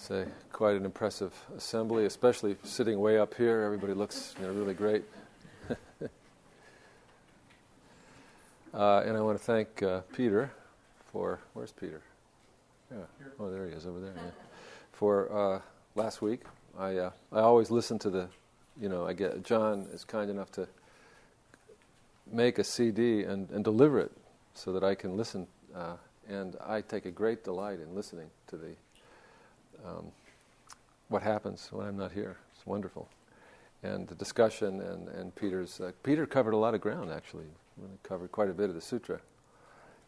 It's quite an impressive assembly, especially sitting way up here. Everybody looks really great. And I want to thank Peter for, where's Peter? Yeah. Oh, there he is over there. Yeah. For last week. I always listen to the, John is kind enough to make a CD and deliver it so that I can listen. And I take a great delight in listening to the what happens when I'm not here. It's wonderful. And the discussion and Peter's... Peter covered a lot of ground, actually. Really covered quite a bit of the sutra.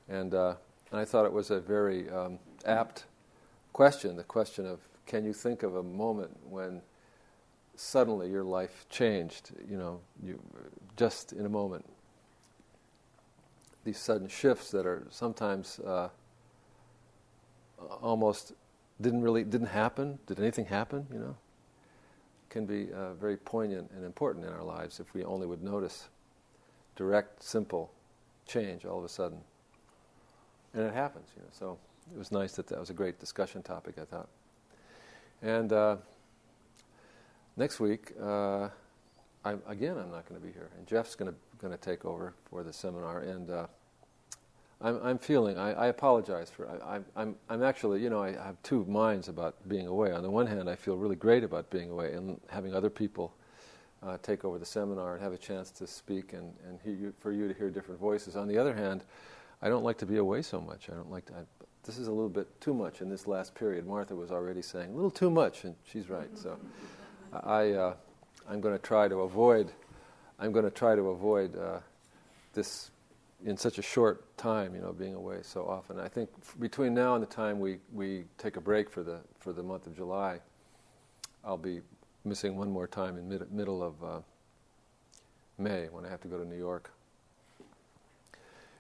And I thought it was a very apt question, the question of, can you think of a moment when suddenly your life changed, you just in a moment? These sudden shifts that are sometimes almost didn't happen. Did anything happen, Can be very poignant and important in our lives if we only would notice direct, simple change all of a sudden. And it happens, So it was nice that was a great discussion topic, I thought. And next week, I'm not going to be here, and Jeff's going to take over for the seminar. And I'm feeling. I apologize for. I'm actually. I have two minds about being away. On the one hand, I feel really great about being away and having other people take over the seminar and have a chance to speak and for you to hear different voices. On the other hand, I don't like to be away so much. I don't like to. This is a little bit too much in this last period. Martha was already saying a little too much, and she's right. So I'm going to try to avoid. This in such a short time, being away so often. I think between now and the time we take a break for the month of July, I'll be missing one more time in middle of May when I have to go to New York.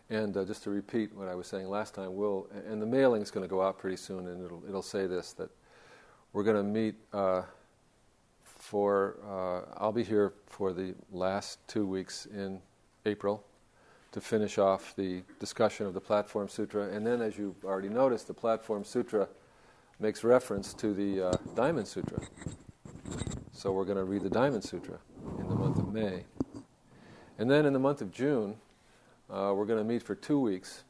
And just to repeat what I was saying last time, and the mailing is going to go out pretty soon, and it'll say this, that we're going to meet I'll be here for the last 2 weeks in April to finish off the discussion of the PlatformSutra. And then, as you've already noticed, the PlatformSutra makes reference to the Diamond Sutra. So we're going to read the Diamond Sutra in the month of May. And then in the month of June, we're going to meet for 2 weeks,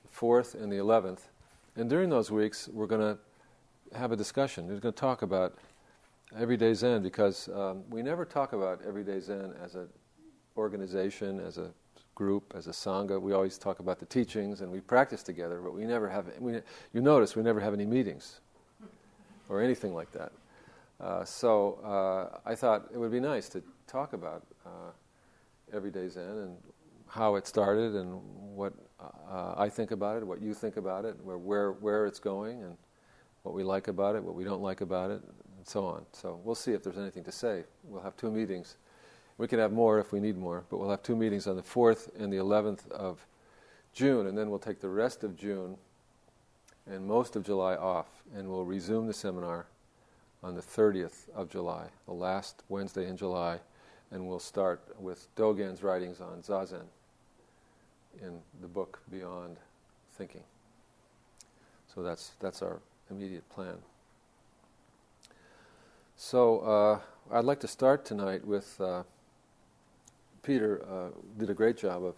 the 4th and the 11th. And during those weeks, we're going to have a discussion. We're going to talk about Everyday Zen, because we never talk about Everyday Zen as an organization, as a group, as a sangha. We always talk about the teachings and we practice together, but we never have. You notice we never have any meetings or anything like that. So I thought it would be nice to talk about Everyday Zen and how it started and what I think about it, what you think about it, where it's going, and what we like about it, what we don't like about it, and so on. So we'll see if there's anything to say. We'll have 2 meetings. We can have more if we need more, but we'll have 2 meetings on the 4th and the 11th of June, and then we'll take the rest of June and most of July off, and we'll resume the seminar on the 30th of July, the last Wednesday in July, and we'll start with Dogen's writings on Zazen in the book Beyond Thinking. So that's our immediate plan. So I'd like to start tonight with Peter did a great job of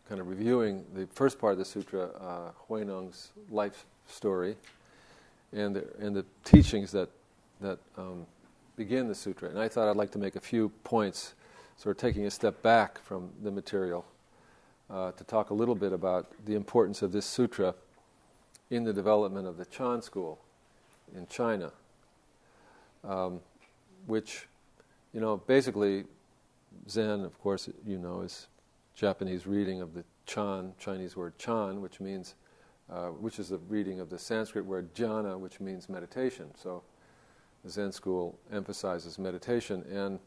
kind of reviewing the first part of the sutra, Huineng's life story, and the teachings that begin the sutra. And I thought I'd like to make a few points, sort of taking a step back from the material, to talk a little bit about the importance of this sutra in the development of the Chan school in China, which, basically Zen, of course, is Japanese reading of the Chan, Chinese word Chan, which means, which is the reading of the Sanskrit word jhana, which means meditation. So the Zen school emphasizes meditation, and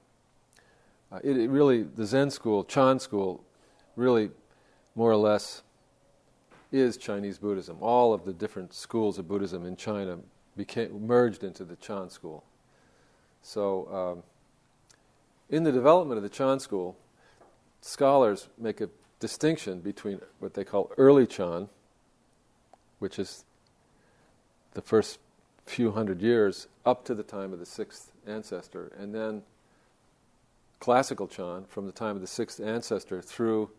it really, the Zen school, Chan school, really more or less is Chinese Buddhism. All of the different schools of Buddhism in China merged into the Chan school. So in the development of the Chan school, scholars make a distinction between what they call early Chan, which is the first few hundred years up to the time of the sixth ancestor, and then classical Chan from the time of the sixth ancestor through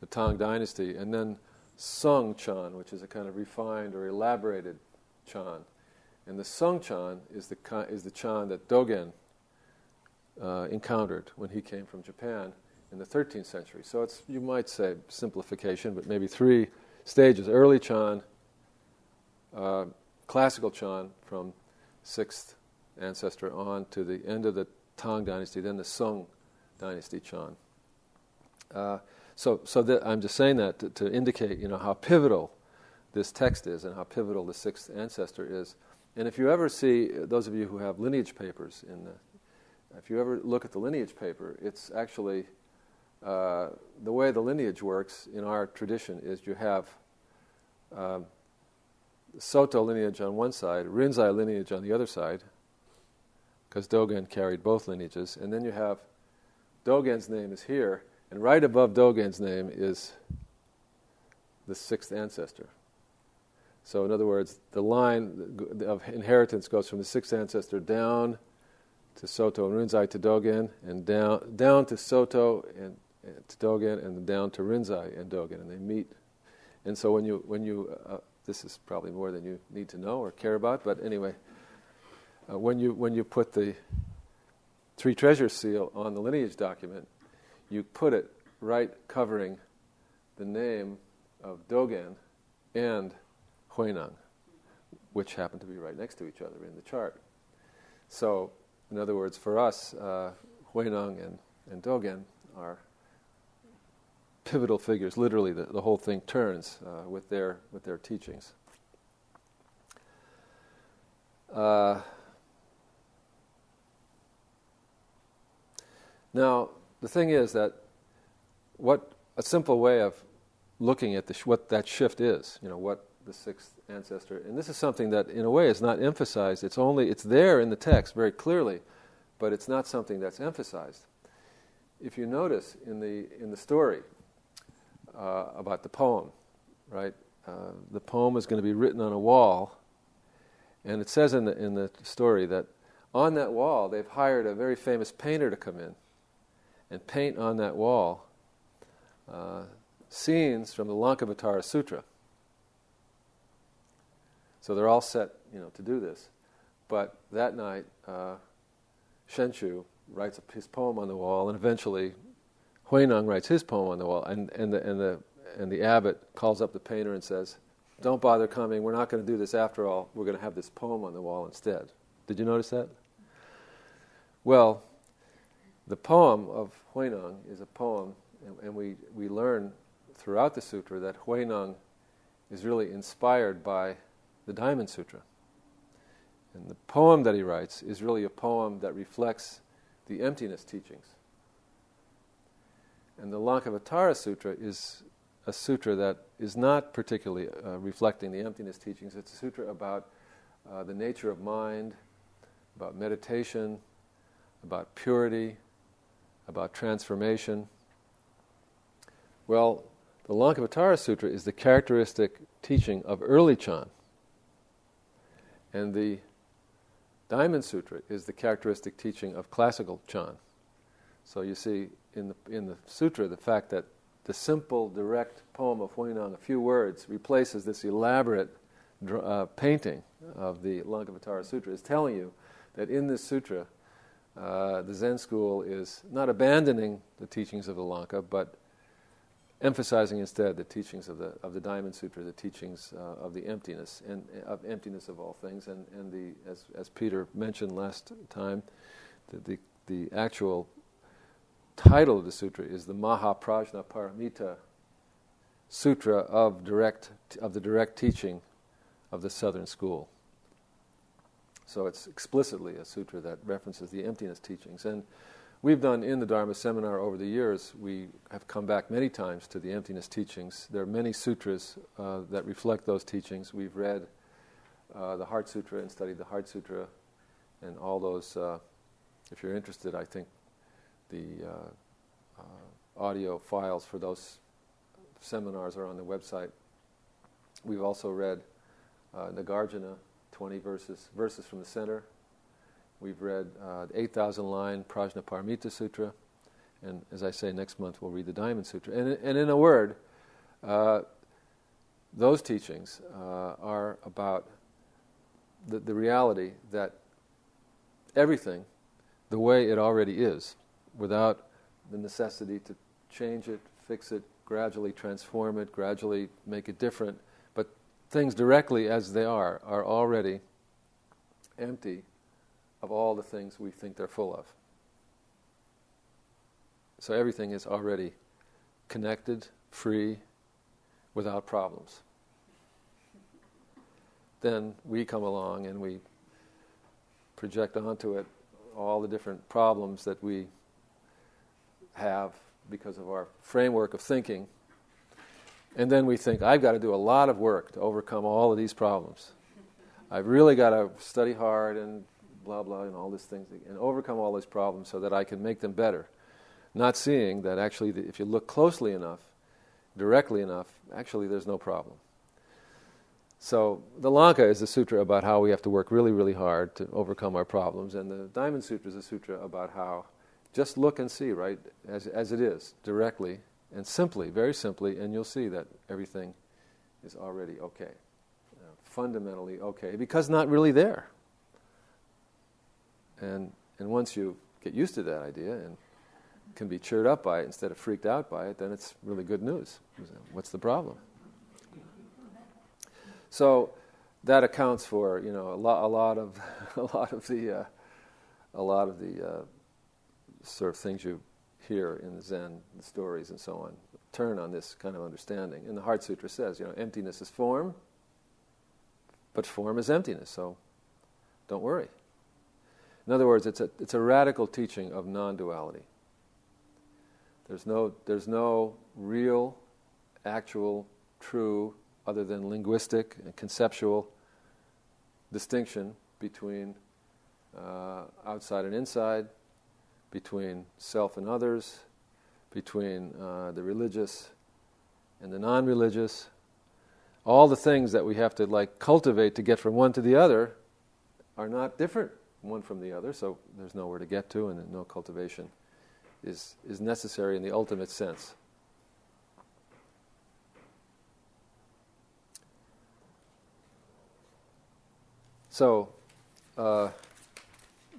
the Tang dynasty, and then Sung Chan, which is a kind of refined or elaborated Chan. And the Sung Chan is the Chan that Dogen encountered when he came from Japan in the 13th century. So it's, you might say, simplification, but maybe three stages: early Chan, classical Chan from sixth ancestor on to the end of the Tang dynasty, then the Sung dynasty Chan. So that I'm just saying that to indicate, how pivotal this text is and how pivotal the sixth ancestor is. And if you ever see, those of you who have lineage papers, if you ever look at the lineage paper, it's actually the way the lineage works in our tradition is you have Soto lineage on one side, Rinzai lineage on the other side, because Dogen carried both lineages, and then you have Dogen's name is here, and right above Dogen's name is the sixth ancestor. So in other words, the line of inheritance goes from the sixth ancestor down to Soto and Rinzai to Dogen, and down to Soto and to Dogen, and down to Rinzai and Dogen, and they meet. And so when you this is probably more than you need to know or care about, but anyway, when you put the three treasures seal on the lineage document, you put it right covering the name of Dogen and Huineng, which happen to be right next to each other in the chart. So, in other words, for us, Huineng and Dogen are pivotal figures. Literally, the whole thing turns with their teachings. Now, the thing is that what a simple way of looking at what that shift is, what the sixth ancestor, and this is something that in a way is not emphasized. It's there in the text very clearly, but it's not something that's emphasized. If you notice in the story about the poem, right? The poem is going to be written on a wall, and it says in the story that on that wall they've hired a very famous painter to come in and paint on that wall scenes from the Lankavatara Sutra. So they're all set, to do this. But that night, Shenshu writes his poem on the wall, and eventually Huineng writes his poem on the wall, and the abbot calls up the painter and says, "Don't bother coming. We're not going to do this after all. We're going to have this poem on the wall instead." Did you notice that? Well, the poem of Huineng is a poem, and we learn throughout the sutra that Huineng is really inspired by the Diamond Sutra. And the poem that he writes is really a poem that reflects the emptiness teachings. And the Lankavatara Sutra is a sutra that is not particularly reflecting the emptiness teachings. It's a sutra about the nature of mind, about meditation, about purity, about transformation. Well, the Lankavatara Sutra is the characteristic teaching of early Chan. And the Diamond Sutra is the characteristic teaching of classical Chan. So you see in the sutra the fact that the simple, direct poem of Huineng, a few words, replaces this elaborate painting of the Lankavatara Sutra, is telling you that in this sutra the Zen school is not abandoning the teachings of the Lanka, but emphasizing instead the teachings of the Diamond Sutra, the teachings of the emptiness and of emptiness of all things, and the as Peter mentioned last time, the actual title of the sutra is the Mahaprajna Paramita Sutra of the direct teaching of the Southern school. So it's explicitly a sutra that references the emptiness teachings. And we've done in the Dharma seminar over the years, we have come back many times to the emptiness teachings. There are many sutras that reflect those teachings. We've read the Heart Sutra and studied the Heart Sutra, and all those, if you're interested, I think the audio files for those seminars are on the website. We've also read Nagarjuna 20 verses from the center. We've read the 8,000-line Prajnaparamita Sutra, and as I say, next month we'll read the Diamond Sutra. And in a word, those teachings are about the reality that everything, the way it already is, without the necessity to change it, fix it, gradually transform it, gradually make it different, but things directly as they are already empty of all the things we think they're full of. So everything is already connected, free, without problems. Then we come along and we project onto it all the different problems that we have because of our framework of thinking. And then we think, I've got to do a lot of work to overcome all of these problems. I've really got to study hard and blah, blah, and all these things, and overcome all these problems so that I can make them better. Not seeing that actually, if you look closely enough, directly enough, actually there's no problem. So the Lanka is a sutra about how we have to work really, really hard to overcome our problems, and the Diamond Sutra is a sutra about how just look and see, right, as it is, directly and simply, very simply, and you'll see that everything is already okay, fundamentally okay, because not really there. And once you get used to that idea and can be cheered up by it instead of freaked out by it, then it's really good news. What's the problem? So that accounts for a lot of the sort of things you hear in the Zen, the stories and so on, turn on this kind of understanding. And the Heart Sutra says, emptiness is form, but form is emptiness. So don't worry. In other words, it's a radical teaching of non-duality. There's no real, actual, true, other than linguistic and conceptual distinction between outside and inside, between self and others, between the religious and the non-religious. All the things that we have to cultivate to get from one to the other are not different one from the other, so there's nowhere to get to, and no cultivation is necessary in the ultimate sense. So,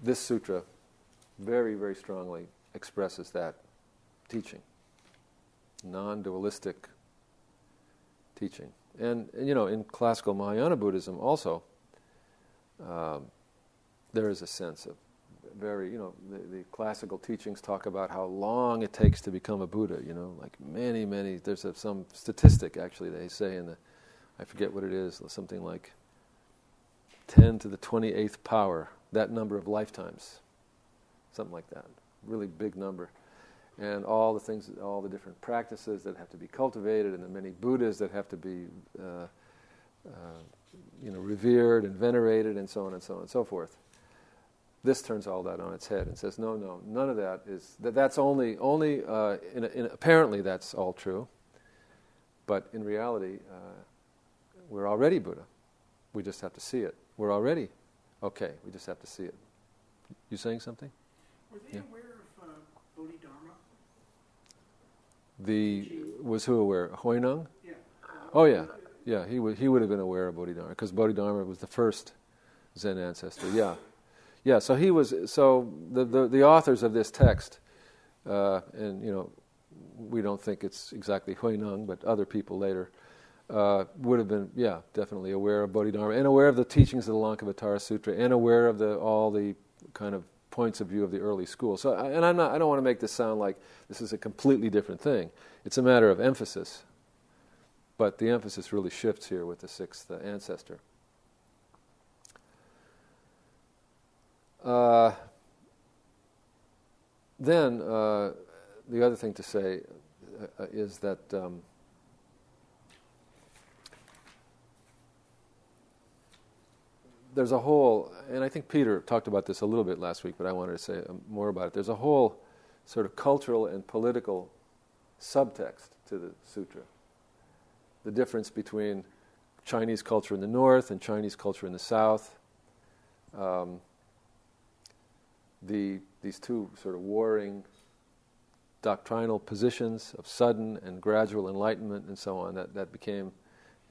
this sutra very, very strongly expresses that teaching, non-dualistic teaching. And in classical Mahayana Buddhism also, there is a sense of very, the classical teachings talk about how long it takes to become a Buddha, many, there's some statistic actually they say I forget what it is, something like 10 to the 28th power, that number of lifetimes, something like that, really big number. And all the things, all the different practices that have to be cultivated, and the many Buddhas that have to be revered and venerated, and so on and so on and so forth. This turns all that on its head and says, no, none of that is, that's only apparently that's all true, but in reality, we're already Buddha. We just have to see it. We're already okay. We just have to see it. You saying something? Were they aware of Bodhidharma? Was who aware? Huineng? Yeah. Oh yeah. Yeah, he would have been aware of Bodhidharma, because Bodhidharma was the first Zen ancestor. Yeah. Yeah, so he was. So the authors of this text, and we don't think it's exactly Huineng, but other people later would have been, definitely aware of Bodhidharma and aware of the teachings of the Lankavatara Sutra and aware of all the kind of points of view of the early school. So, I don't want to make this sound like this is a completely different thing. It's a matter of emphasis, but the emphasis really shifts here with the sixth ancestor. Then the other thing to say is that there's a whole, and I think Peter talked about this a little bit last week, but I wanted to say more about it. There's a whole sort of cultural and political subtext to the sutra. The difference between Chinese culture in the north and Chinese culture in the south. These two sort of warring doctrinal positions of sudden and gradual enlightenment and so on, that became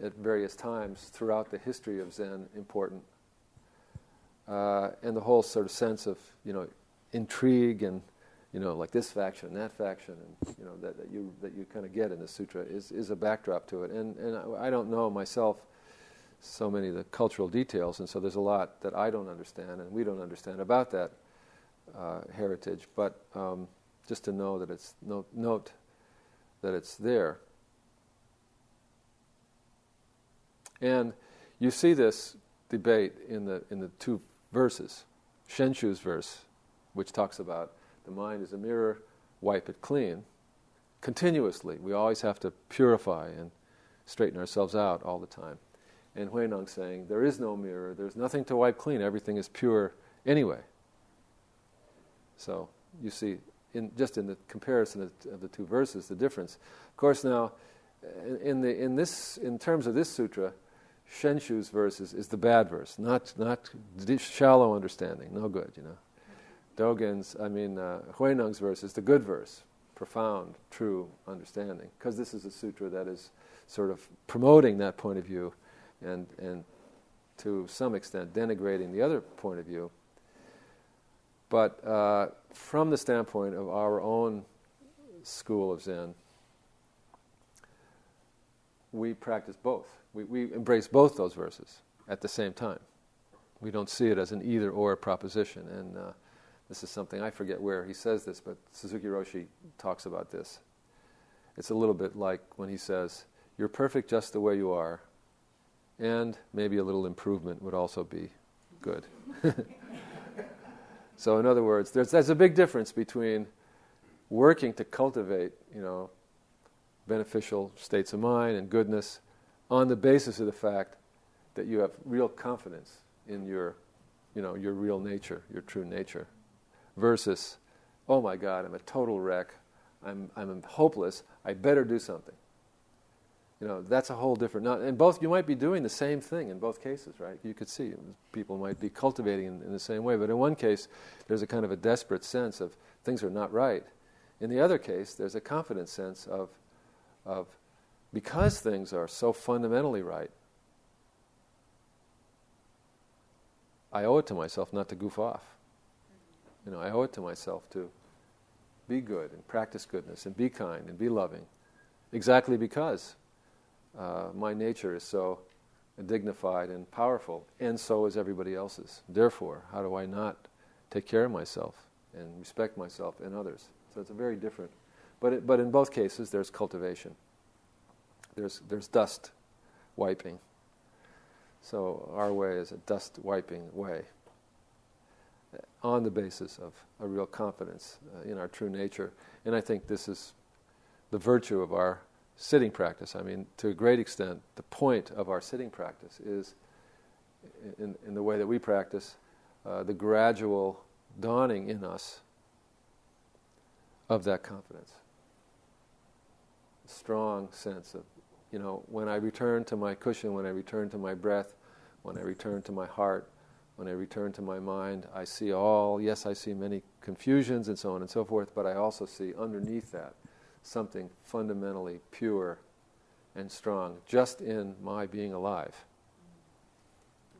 at various times throughout the history of Zen important. And the whole sort of sense of, intrigue and, like this faction, that faction, and, that you kind of get in the sutra is a backdrop to it. And I don't know myself so many of the cultural details, and so there's a lot that I don't understand and we don't understand about that heritage, but just to know that it's note that it's there. And you see this debate in the two verses. Shenshu's verse, which talks about the mind is a mirror, wipe it clean. Continuously, we always have to purify and straighten ourselves out all the time. And Huineng saying, there is no mirror, there's nothing to wipe clean, everything is pure anyway. So you see, in the comparison of the two verses, the difference. Of course, now, in terms of this sutra, Shenshu's verse is the bad verse, not shallow understanding, no good, Huineng's verse is the good verse, profound, true understanding, because this is a sutra that is sort of promoting that point of view and to some extent denigrating the other point of view. But from the standpoint of our own school of Zen, we practice both. We embrace both those verses at the same time. We don't see it as an either-or proposition. And this is something, I forget where he says this, but Suzuki Roshi talks about this. It's a little bit like when he says, you're perfect just the way you are, and maybe a little improvement would also be good. So in other words, there's a big difference between working to cultivate, beneficial states of mind and goodness on the basis of the fact that you have real confidence in your real nature, your true nature, versus, oh my God, I'm a total wreck, I'm hopeless, I better do something. That's a whole different... and both, you might be doing the same thing in both cases, right? You could see people might be cultivating in the same way, but in one case, there's a kind of a desperate sense of things are not right. In the other case, there's a confident sense of because things are so fundamentally right, I owe it to myself not to goof off. I owe it to myself to be good and practice goodness and be kind and be loving, exactly because my nature is so dignified and powerful, and so is everybody else's. Therefore, how do I not take care of myself and respect myself and others? So it's a very different... But in both cases, there's cultivation. There's dust wiping. So our way is a dust wiping way on the basis of a real confidence in our true nature. And I think this is the virtue of our sitting practice. To a great extent, the point of our sitting practice is, in the way that we practice, the gradual dawning in us of that confidence. A strong sense of, when I return to my cushion, when I return to my breath, when I return to my heart, when I return to my mind, I see I see many confusions and so on and so forth, but I also see underneath that something fundamentally pure and strong, just in my being alive.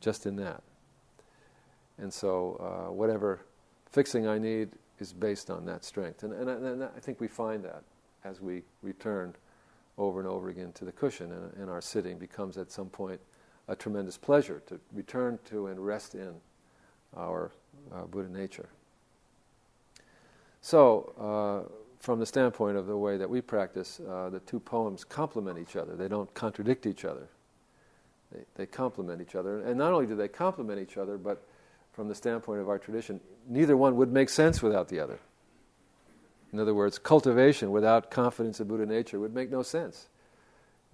Just in that. And so whatever fixing I need is based on that strength. And I think we find that as we return over and over again to the cushion, and our sitting becomes at some point a tremendous pleasure to return to and rest in our Buddha nature. So, from the standpoint of the way that we practice, the two poems complement each other. They don't contradict each other. They complement each other. And not only do they complement each other, but from the standpoint of our tradition, neither one would make sense without the other. In other words, cultivation without confidence in Buddha nature would make no sense.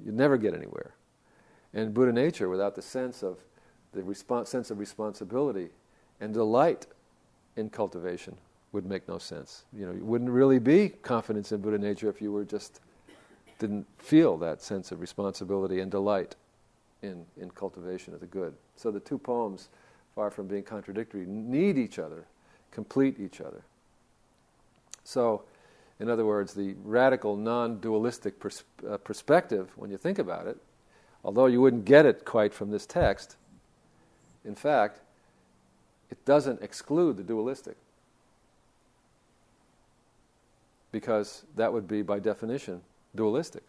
You'd never get anywhere. And Buddha nature without the sense of responsibility and delight in cultivation would make no sense. You wouldn't really be confidence in Buddha nature if you didn't feel that sense of responsibility and delight in cultivation of the good. So the two poems, far from being contradictory, need each other, complete each other. So, in other words, the radical non-dualistic perspective, when you think about it, although you wouldn't get it quite from this text, in fact, it doesn't exclude the dualistic. Because that would be, by definition, dualistic.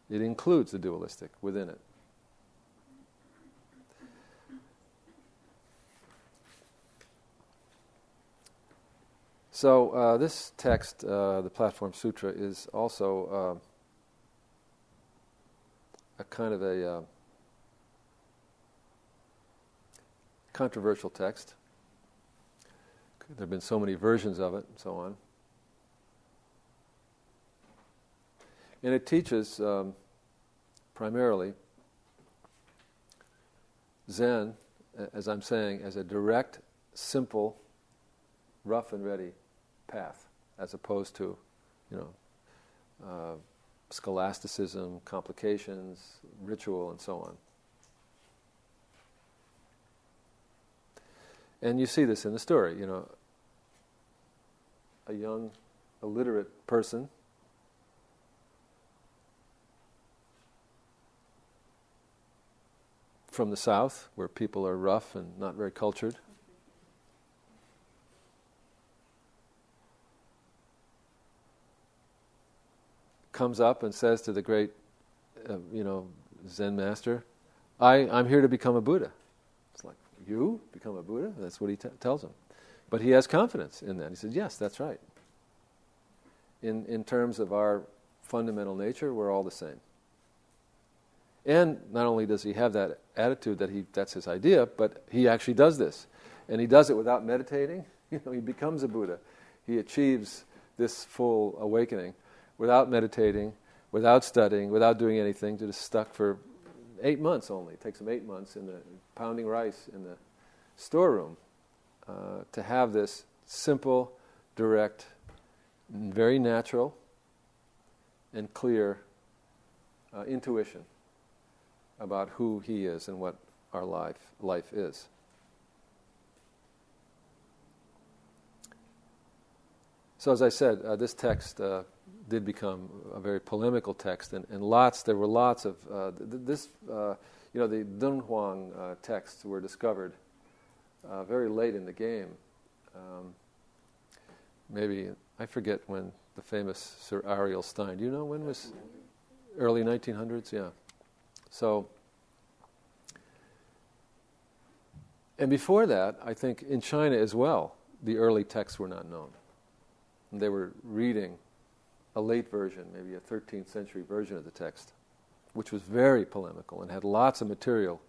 It includes the dualistic within it. So this text, the PlatformSutra, is also a kind of a controversial text. There have been so many versions of it and so on. And it teaches primarily Zen, as I'm saying, as a direct, simple, rough and ready path, as opposed to, scholasticism, complications, ritual, and so on. And you see this in the story, a young, illiterate person from the South, where people are rough and not very cultured, comes up and says to the great, Zen master, I'm here to become a Buddha. It's like, you become a Buddha? That's what he tells him. But he has confidence in that. He says, yes, that's right. In terms of our fundamental nature, we're all the same. And not only does he have that attitude that that's his idea, but he actually does this. And he does it without meditating. He becomes a Buddha. He achieves this full awakening without meditating, without studying, without doing anything, just stuck for 8 months only. It takes him 8 months in the pounding rice in the storeroom to have this simple, direct, very natural and clear intuition about who he is and what our life is. So as I said, this text did become a very polemical text, and there were lots of the Dunhuang texts were discovered very late in the game. Maybe, I forget when the famous Sir Ariel Stein, do you know when was? Early 1900s, yeah. So, and before that, I think in China as well, the early texts were not known. And they were reading a late version, maybe a 13th century version of the text, which was very polemical and had lots of material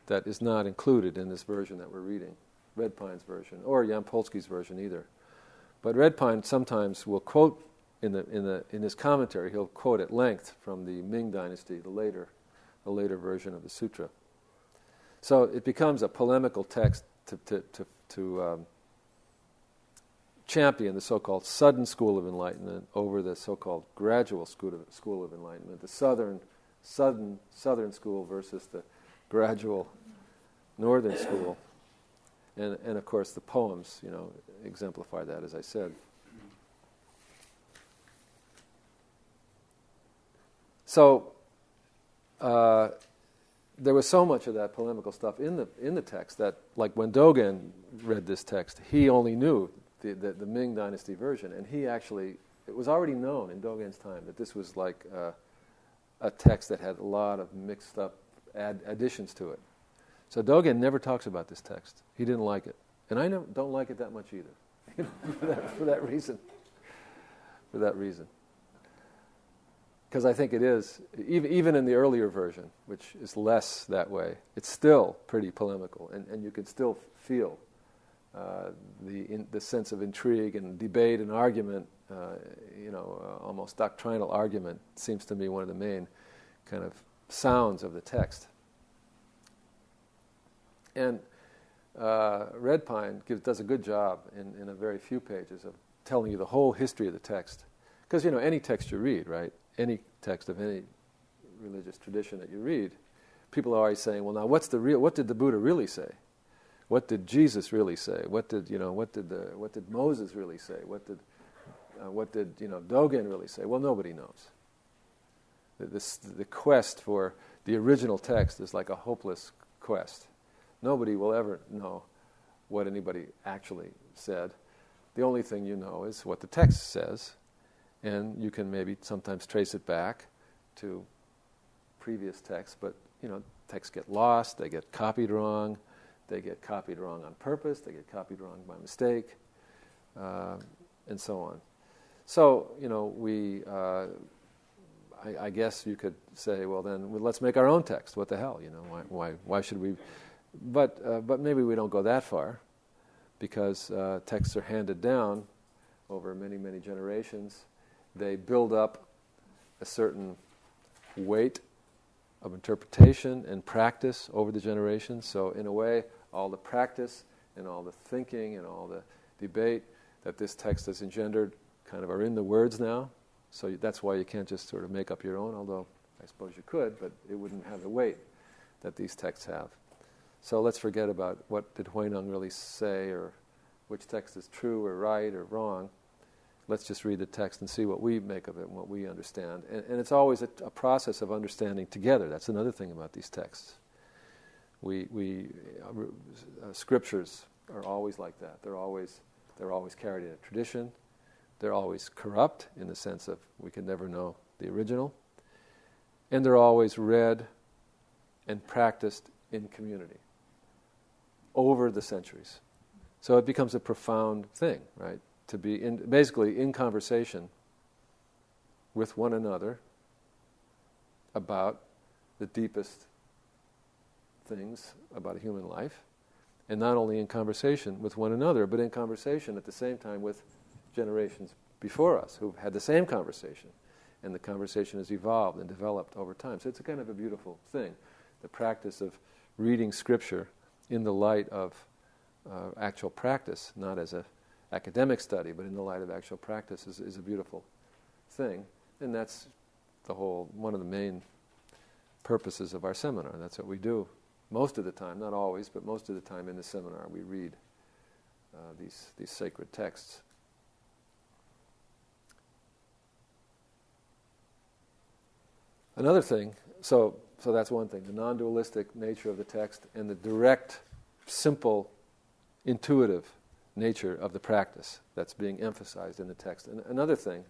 that is not included in this version that we're reading, Redpine's version, or Yampolsky's version either. But Redpine sometimes will quote in his commentary, he'll quote at length from the Ming Dynasty, the later version of the sutra. So it becomes a polemical text to champion the so-called sudden school of enlightenment over the so-called gradual school of enlightenment, the southern school versus the gradual northern school. And of course the poems, exemplify that, as I said. So there was so much of that polemical stuff in the text that, like when Dogen read this text, he only knew the Ming Dynasty version, and it was already known in Dogen's time that this was like a text that had a lot of mixed up additions to it. So Dogen never talks about this text. He didn't like it, and I don't like it that much either. For that reason. Because I think it is, even in the earlier version, which is less that way, it's still pretty polemical, and you can still feel the sense of intrigue and debate and argument, almost doctrinal argument seems to me one of the main kind of sounds of the text. And Redpine does a good job in a very few pages of telling you the whole history of the text. Because, any text you read, right? Any text of any religious tradition that you read, people are always saying, well, now what did the Buddha really say? What did Jesus really say? What did Moses really say? What did Dogen really say? Well, nobody knows. The quest for the original text is like a hopeless quest. Nobody will ever know what anybody actually said. The only thing you know is what the text says, and you can maybe sometimes trace it back to previous texts, but texts get lost, they get copied wrong, they get copied wrong on purpose, they get copied wrong by mistake, and so on. So, I guess you could say, well, then let's make our own text. What the hell? Why should we? But maybe we don't go that far, because texts are handed down over many, many generations. They build up a certain weight of interpretation and practice over the generations. So in a way, all the practice and all the thinking and all the debate that this text has engendered kind of are in the words now. So that's why you can't just sort of make up your own, although I suppose you could, but it wouldn't have the weight that these texts have. So let's forget about what did Huineng really say, or which text is true or right or wrong. Let's just read the text and see what we make of it and what we understand. And it's always a process of understanding together. That's another thing about these texts. Scriptures are always like that. They're always carried in a tradition. They're always corrupt in the sense of we can never know the original. And they're always read and practiced in community over the centuries. So it becomes a profound thing, right? To be basically in conversation with one another about the deepest things about a human life, and not only in conversation with one another, but in conversation at the same time with generations before us who've had the same conversation, and the conversation has evolved and developed over time. So it's a kind of a beautiful thing, the practice of reading Scripture in the light of actual practice, not as a academic study, but in the light of actual practice is a beautiful thing. And that's one of the main purposes of our seminar. That's what we do most of the time, not always, but most of the time in the seminar we read these sacred texts. Another thing, so that's one thing, the non-dualistic nature of the text and the direct, simple, intuitive nature of the practice that's being emphasized in the text. And another thing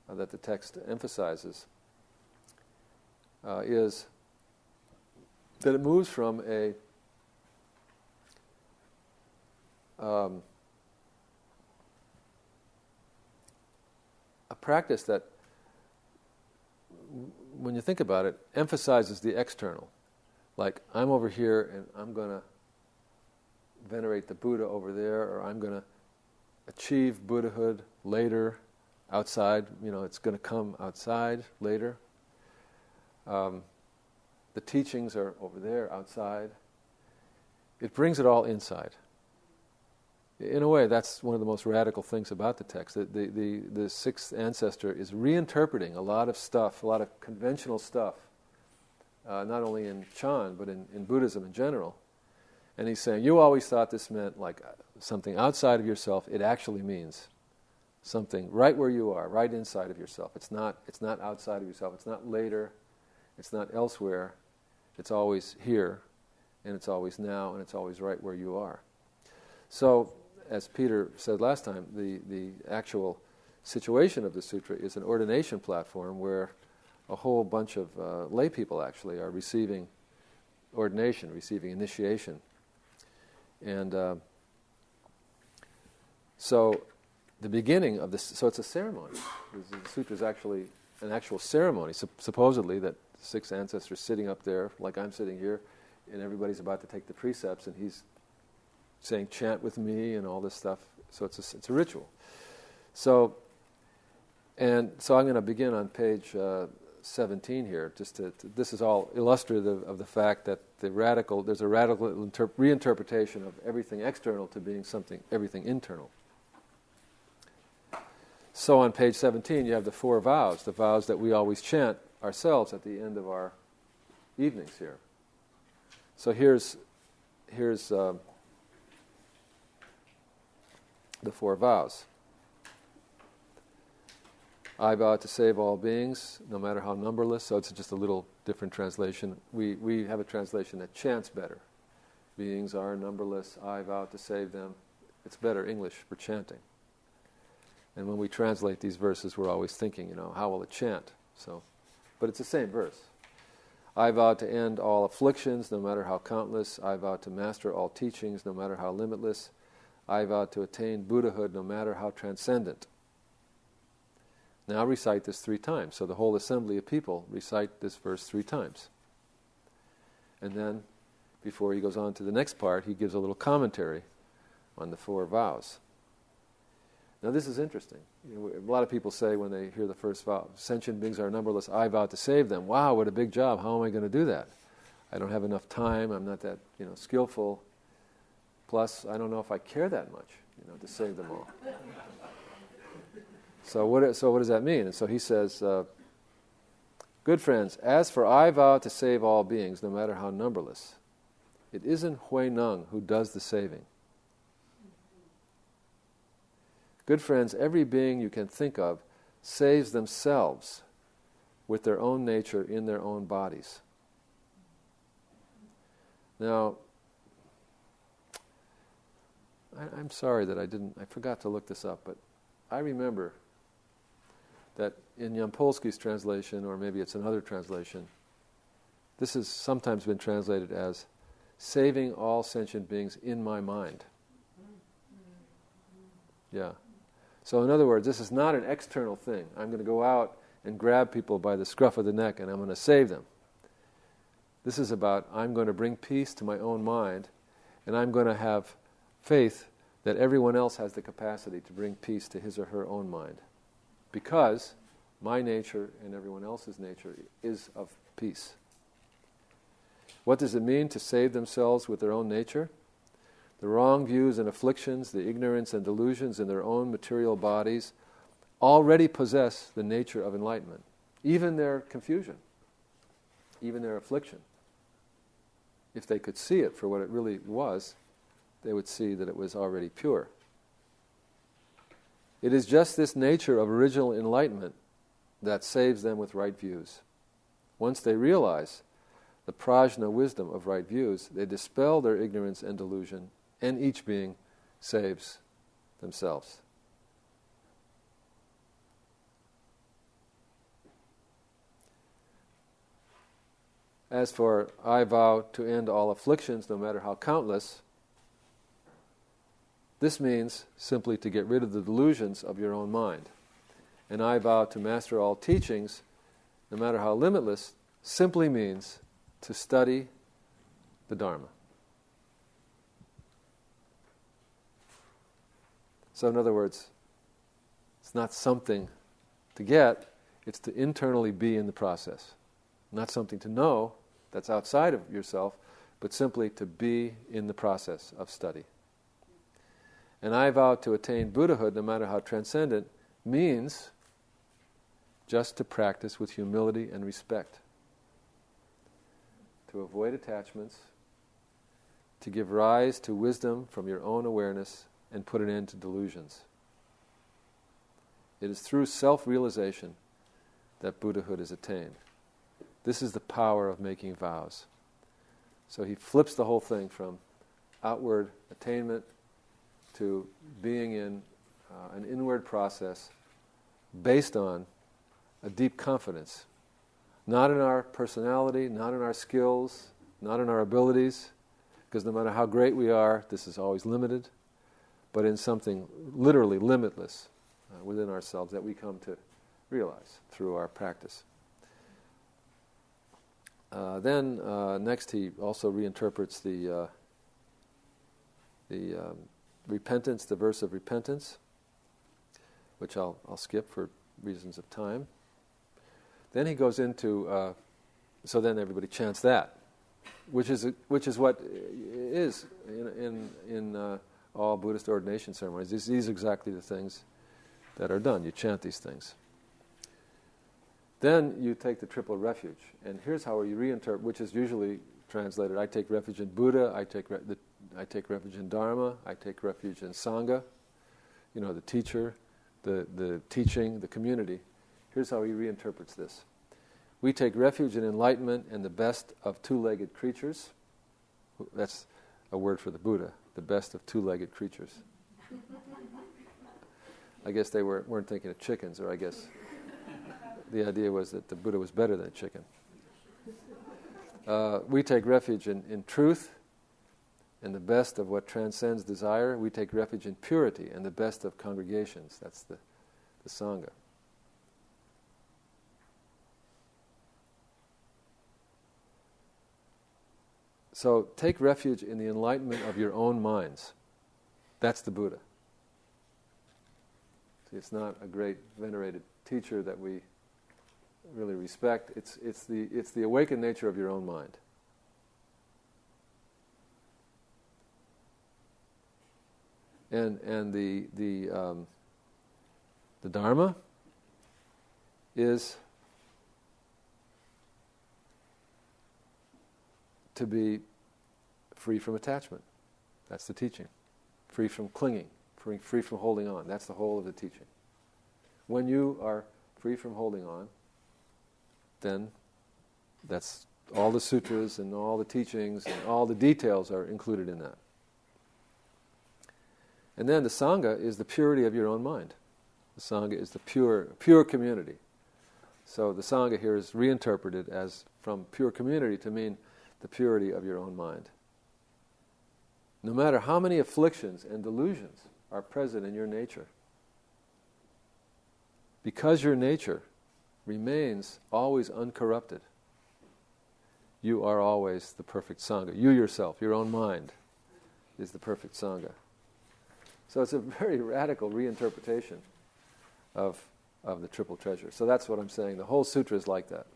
that the text emphasizes is that it moves from a practice that, when you think about it, emphasizes the external. Like, I'm over here and I'm going to venerate the Buddha over there, or I'm going to achieve Buddhahood later, outside, it's going to come outside later. The teachings are over there, outside. It brings it all inside. In a way, that's one of the most radical things about the text. The sixth ancestor is reinterpreting a lot of stuff, a lot of conventional stuff, not only in Chan, but in Buddhism in general. And he's saying, you always thought this meant like something outside of yourself. It actually means something right where you are, right inside of yourself. It's not outside of yourself. It's not later. It's not elsewhere. It's always here, and it's always now, and it's always right where you are. So, as Peter said last time, the actual situation of the sutra is an ordination platform where a whole bunch of lay people actually are receiving ordination, receiving initiation. And so the beginning of this, so it's a ceremony. The sutra is actually an actual ceremony, supposedly, that the six ancestors sitting up there, like I'm sitting here, and everybody's about to take the precepts, and he's saying, chant with me, and all this stuff. So it's a ritual. So I'm going to begin on page 17 here. This is all illustrative of the fact that there's a radical reinterpretation of everything external to being everything internal. So on page 17 you have the four vows, the vows that we always chant ourselves at the end of our evenings here. So here's the 4 vows. I vow to save all beings, no matter how numberless. So it's just a little different translation. We have a translation that chants better. Beings are numberless. I vow to save them. It's better English for chanting. And when we translate these verses, we're always thinking, how will it chant? But it's the same verse. I vow to end all afflictions, no matter how countless. I vow to master all teachings, no matter how limitless. I vow to attain Buddhahood, no matter how transcendent. Now recite this 3 times. So the whole assembly of people recite this verse 3 times. And then, before he goes on to the next part, he gives a little commentary on the 4 vows. Now this is interesting. A lot of people say when they hear the first vow, sentient beings are numberless, I vow to save them. Wow, what a big job. How am I going to do that? I don't have enough time. I'm not that skillful. Plus, I don't know if I care that much to save them all. So what does that mean? And so he says, good friends, as for I vow to save all beings, no matter how numberless, it isn't Hui Neng who does the saving. Good friends, every being you can think of saves themselves with their own nature in their own bodies. Now, I'm sorry that I forgot to look this up, but I remember that in Yampolsky's translation, or maybe it's another translation, this has sometimes been translated as saving all sentient beings in my mind. Yeah. So in other words, this is not an external thing. I'm going to go out and grab people by the scruff of the neck and I'm going to save them. This is about I'm going to bring peace to my own mind, and I'm going to have faith that everyone else has the capacity to bring peace to his or her own mind. Because my nature and everyone else's nature is of peace. What does it mean to save themselves with their own nature? The wrong views and afflictions, the ignorance and delusions in their own material bodies already possess the nature of enlightenment. Even their confusion, even their affliction. If they could see it for what it really was, they would see that it was already pure. It is just this nature of original enlightenment that saves them with right views. Once they realize the prajna wisdom of right views, they dispel their ignorance and delusion, and each being saves themselves. As for I vow to end all afflictions, no matter how countless, this means simply to get rid of the delusions of your own mind. And I vow to master all teachings, no matter how limitless, simply means to study the Dharma. So in other words, it's not something to get, it's to internally be in the process. Not something to know that's outside of yourself, but simply to be in the process of study. And I vow to attain Buddhahood, no matter how transcendent, means just to practice with humility and respect. To avoid attachments, to give rise to wisdom from your own awareness, and put an end to delusions. It is through self-realization that Buddhahood is attained. This is the power of making vows. So he flips the whole thing from outward attainment to being in an inward process based on a deep confidence. Not in our personality, not in our skills, not in our abilities, because no matter how great we are, this is always limited, but in something literally limitless within ourselves that we come to realize through our practice. Then next he also reinterprets the repentance, the verse of repentance, which I'll skip for reasons of time. Then he goes into, so then everybody chants that, which is what is in all Buddhist ordination ceremonies. These are exactly the things that are done. You chant these things. Then you take the triple refuge, and here's how you reinterpret, which is usually translated: I take refuge in Buddha, I take refuge in Dharma, I take refuge in Sangha. You know, the teacher, the teaching, the community. Here's how he reinterprets this: we take refuge in enlightenment and the best of two-legged creatures. That's a word for the Buddha, the best of two-legged creatures. I guess they weren't thinking of chickens, or I guess the idea was that the Buddha was better than a chicken. We take refuge in truth and the best of what transcends desire. We take refuge in purity and the best of congregations. That's the Sangha. So take refuge in the enlightenment of your own minds. That's the Buddha. See, it's not a great venerated teacher that we really respect. It's the awakened nature of your own mind. And the Dharma is to be free from attachment. That's the teaching. Free from clinging, free from holding on. That's the whole of the teaching. When you are free from holding on, then that's all the sutras and all the teachings and all the details are included in that. And then the Sangha is the purity of your own mind. The Sangha is the pure community. So the Sangha here is reinterpreted as from pure community to mean the purity of your own mind. No matter how many afflictions and delusions are present in your nature, because your nature remains always uncorrupted, you are always the perfect Sangha. You yourself, your own mind, is the perfect Sangha. So it's a very radical reinterpretation of the triple treasure. So that's what I'm saying. The whole sutra is like that.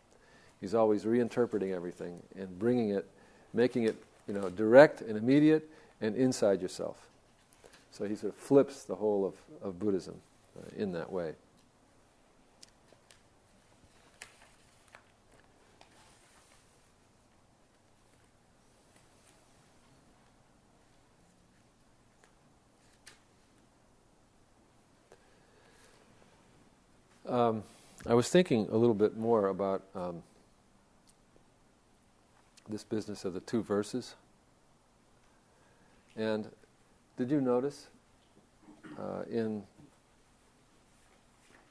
He's always reinterpreting everything and bringing it, making it, direct and immediate and inside yourself. So he sort of flips the whole of Buddhism in that way. I was thinking a little bit more about this business of the two verses. And did you notice in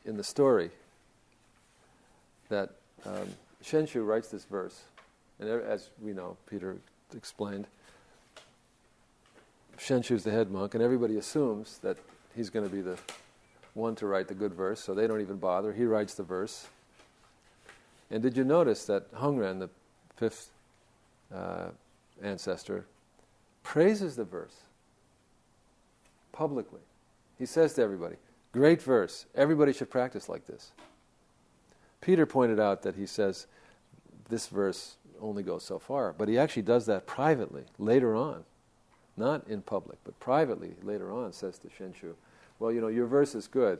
the story that Shenshu writes this verse, and as we know, Peter explained, Shenshu's the head monk, and everybody assumes that he's going to be the one to write the good verse, so they don't even bother. He writes the verse. And did you notice that Hongren, the fifth ancestor, praises the verse publicly? He says to everybody, great verse, everybody should practice like this. Peter pointed out that he says this verse only goes so far, but he actually does that privately later on, not in public, but privately later on, says to Shenshu, well, your verse is good,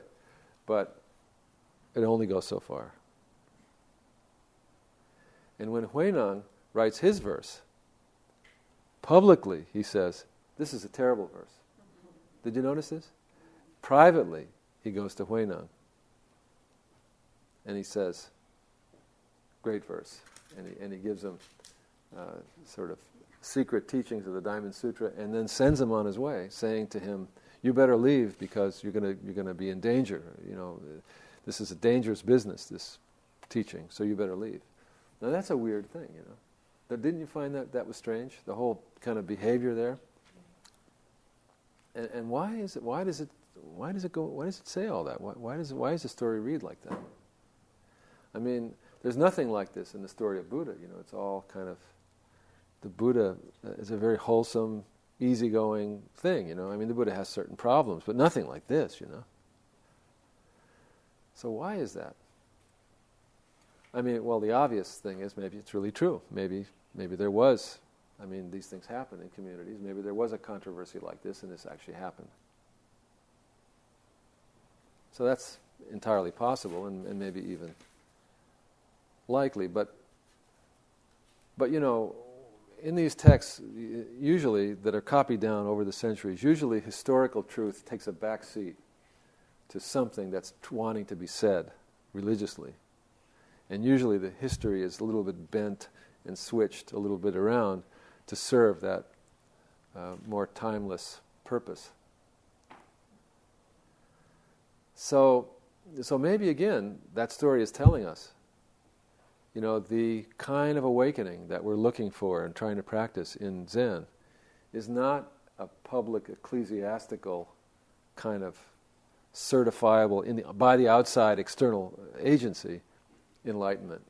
but it only goes so far. And when Huineng writes his verse, publicly he says, this is a terrible verse. Did you notice this? Privately, he goes to Huineng and he says, great verse. And he gives him sort of secret teachings of the Diamond Sutra and then sends him on his way, saying to him, you better leave because you're gonna be in danger. This is a dangerous business, this teaching, so you better leave. Now that's a weird thing, But didn't you find that was strange? The whole kind of behavior there. And why does it say all that? Why does the story read like that? I mean, there's nothing like this in the story of Buddha. It's all kind of, the Buddha is a very wholesome, easygoing thing, I mean, the Buddha has certain problems, but nothing like this, So why is that? I mean, well, the obvious thing is maybe it's really true. Maybe there was, these things happen in communities. Maybe there was a controversy like this and this actually happened. So that's entirely possible and maybe even likely, but in these texts, usually that are copied down over the centuries, usually historical truth takes a back seat to something that's wanting to be said religiously. And usually the history is a little bit bent and switched a little bit around to serve that more timeless purpose. So maybe again, that story is telling us, the kind of awakening that we're looking for and trying to practice in Zen is not a public ecclesiastical kind of certifiable by the outside external agency enlightenment,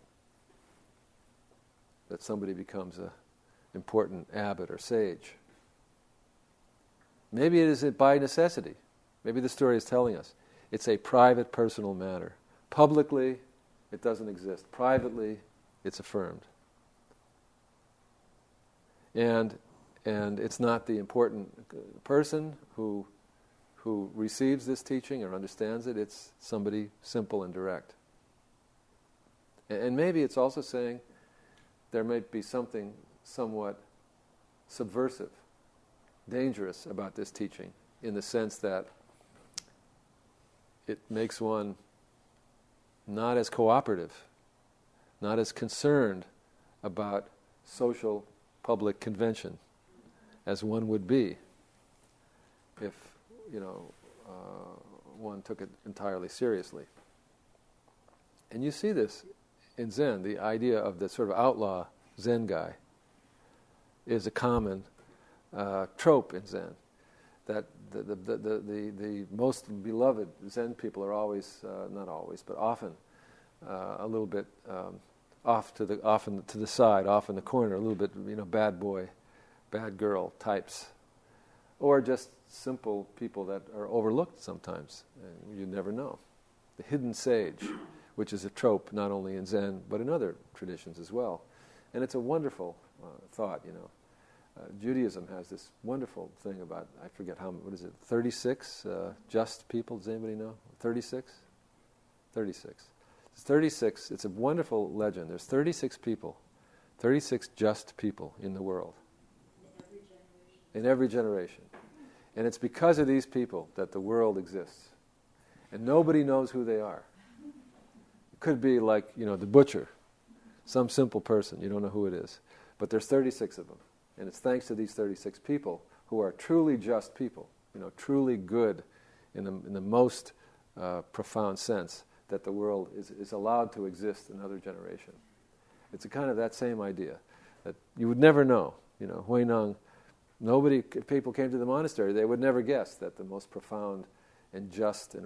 that somebody becomes an important abbot or sage. Maybe it is by necessity. Maybe the story is telling us it's a private, personal matter. Publicly, it doesn't exist. Privately, it's affirmed. And it's not the important person who receives this teaching or understands it. It's somebody simple and direct. And maybe it's also saying there might be something somewhat subversive, dangerous about this teaching, in the sense that it makes one not as cooperative, not as concerned about social public convention as one would be if, one took it entirely seriously. And you see this in Zen. The idea of the sort of outlaw Zen guy is a common trope in Zen. That the most beloved Zen people are always, not always, but often a little bit off to the side, off in the corner, a little bit, bad boy, bad girl types, or just simple people that are overlooked sometimes. And you never know. The hidden sage, which is a trope not only in Zen but in other traditions as well, and it's a wonderful thought. Judaism has this wonderful thing about, I forget what is it, 36 just people? Does anybody know? 36? 36. It's 36. It's a wonderful legend. There's 36 people, 36 just people in the world. In every generation. And it's because of these people that the world exists. And nobody knows who they are. It could be like, the butcher, some simple person, you don't know who it is. But there's 36 of them. And it's thanks to these 36 people who are truly just people, truly good in the most profound sense, that the world is allowed to exist another generation. It's a kind of that same idea, that you would never know. Huineng, if people came to the monastery, they would never guess that the most profound and just and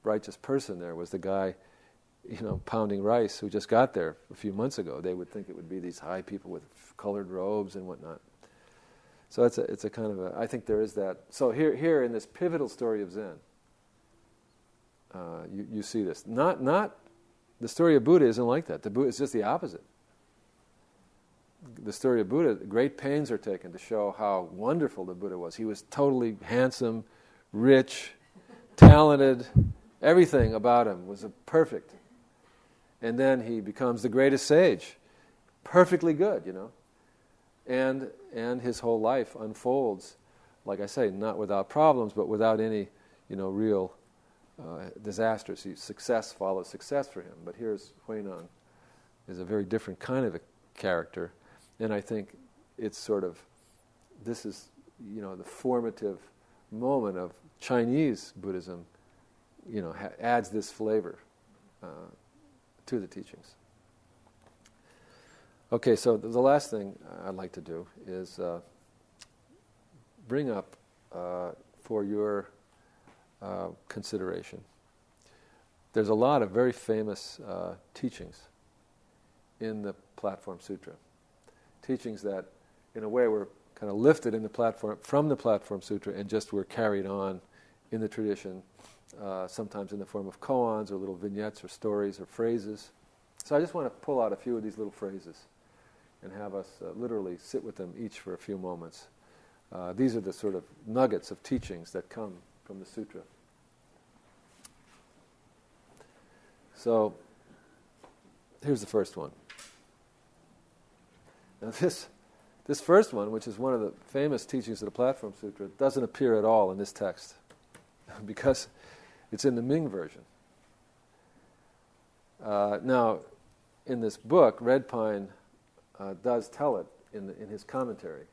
righteous person there was the guy, pounding rice who just got there a few months ago. They would think it would be these high people with colored robes and whatnot. So it's a kind of I think there is that. So here in this pivotal story of Zen, you see this. Not the story of Buddha isn't like that. The Buddha is just the opposite. The story of Buddha, great pains are taken to show how wonderful the Buddha was. He was totally handsome, rich, talented. Everything about him was perfect. And then he becomes the greatest sage. Perfectly good, And his whole life unfolds, like I say, not without problems, but without any, real disasters. Success follows success for him. But here's Huineng, is a very different kind of a character. And I think it's sort of, this is, the formative moment of Chinese Buddhism, adds this flavor to the teachings. Okay, so the last thing I'd like to do is bring up for your consideration. There's a lot of very famous teachings in the PlatformSutra. Teachings that, in a way, were kind of lifted in the from the PlatformSutra and just were carried on in the tradition, sometimes in the form of koans or little vignettes or stories or phrases. So I just want to pull out a few of these little phrases and have us literally sit with them each for a few moments. These are the sort of nuggets of teachings that come from the sutra. So Here's the first one. Now this first one, which is one of the famous teachings of the Platform Sutra, doesn't appear at all in this text because it's in the Ming version. Now, in this book, Red Pine does tell it in his commentary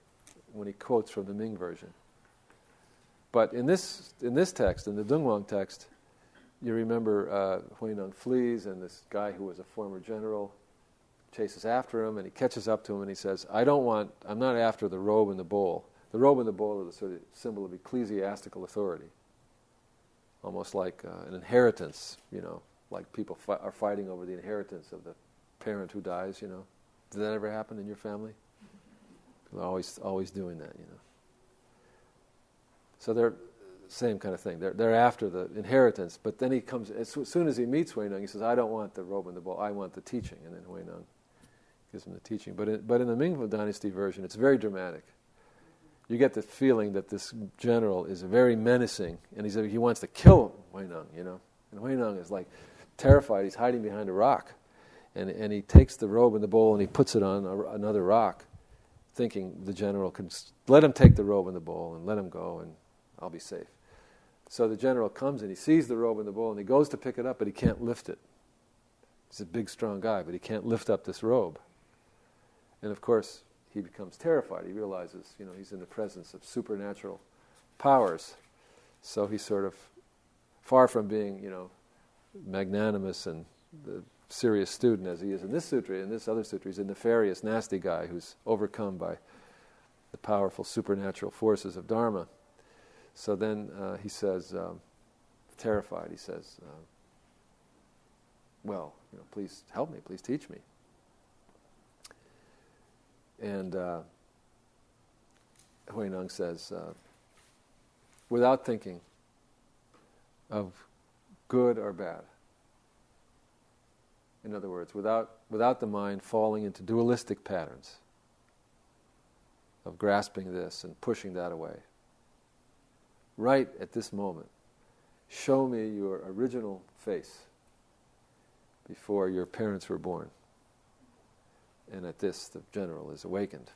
when he quotes from the Ming version. But in this text, in the Dungwang text, you remember Huineng flees, and this guy who was a former general chases after him, and he catches up to him, and he says, I'm not after the robe and the bowl. The robe and the bowl are the sort of symbol of ecclesiastical authority, almost like an inheritance, like people are fighting over the inheritance of the parent who dies, Did that ever happen in your family? People are always doing that, So they're same kind of thing. They're after the inheritance, but then he comes, as soon as he meets Huineng, he says, I don't want the robe and the bowl, I want the teaching. And then Huineng gives him the teaching. But in the Ming Dynasty version, it's very dramatic. You get the feeling that this general is very menacing, and he wants to kill Huineng, And Huineng is like terrified. He's hiding behind a rock. And he takes the robe and the bowl and he puts it on another rock, thinking the general can let him take the robe and the bowl and let him go and I'll be safe. So the general comes and he sees the robe and the bowl and he goes to pick it up, but he can't lift it. He's a big, strong guy, but he can't lift up this robe. And of course, he becomes terrified. He realizes, he's in the presence of supernatural powers. So he's sort of far from being, magnanimous and the serious student as he is in this sutra. In this other sutra, he's a nefarious, nasty guy who's overcome by the powerful supernatural forces of Dharma. So then he says, terrified, he says, please help me, please teach me. And Huineng says, without thinking of good or bad. In other words, without the mind falling into dualistic patterns of grasping this and pushing that away. Right at this moment, show me your original face before your parents were born. And at this, the general is awakened.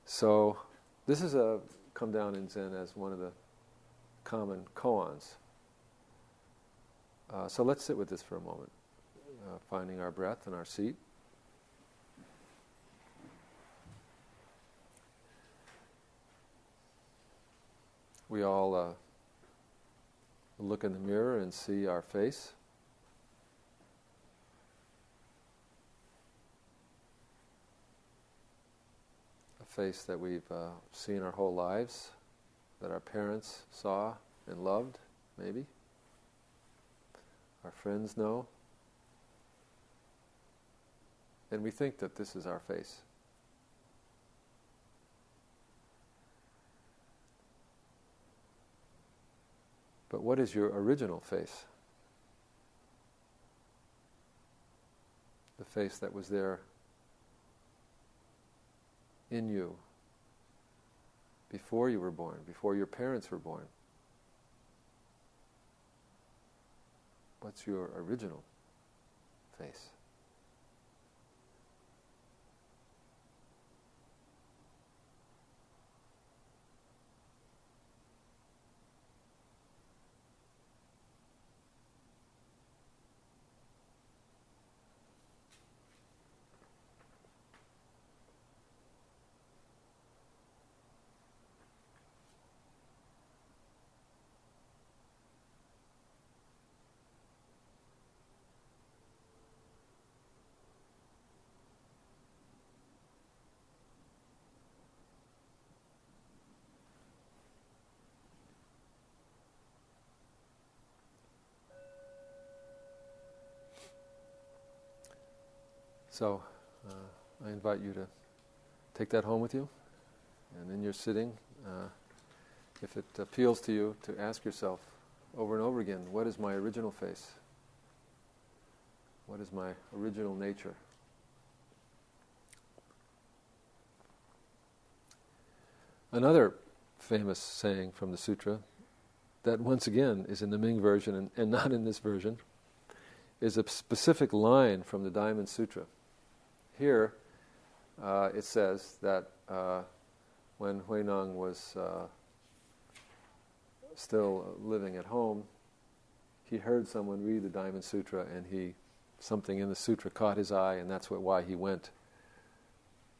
So this is come down in Zen as one of the common koans. So let's sit with this for a moment, finding our breath and our seat. We all look in the mirror and see our face. A face that we've seen our whole lives, that our parents saw and loved, maybe. Our friends know. And we think that this is our face. But what is your original face? The face that was there in you before you were born, before your parents were born. What's your original face? So, I invite you to take that home with you, and in your sitting, if it appeals to you, to ask yourself over and over again, what is my original face? What is my original nature? Another famous saying from the sutra, that once again is in the Ming version and not in this version, is a specific line from the Diamond Sutra. Here, it says that when Huineng was still living at home, he heard someone read the Diamond Sutra, and something in the sutra caught his eye, and that's why he went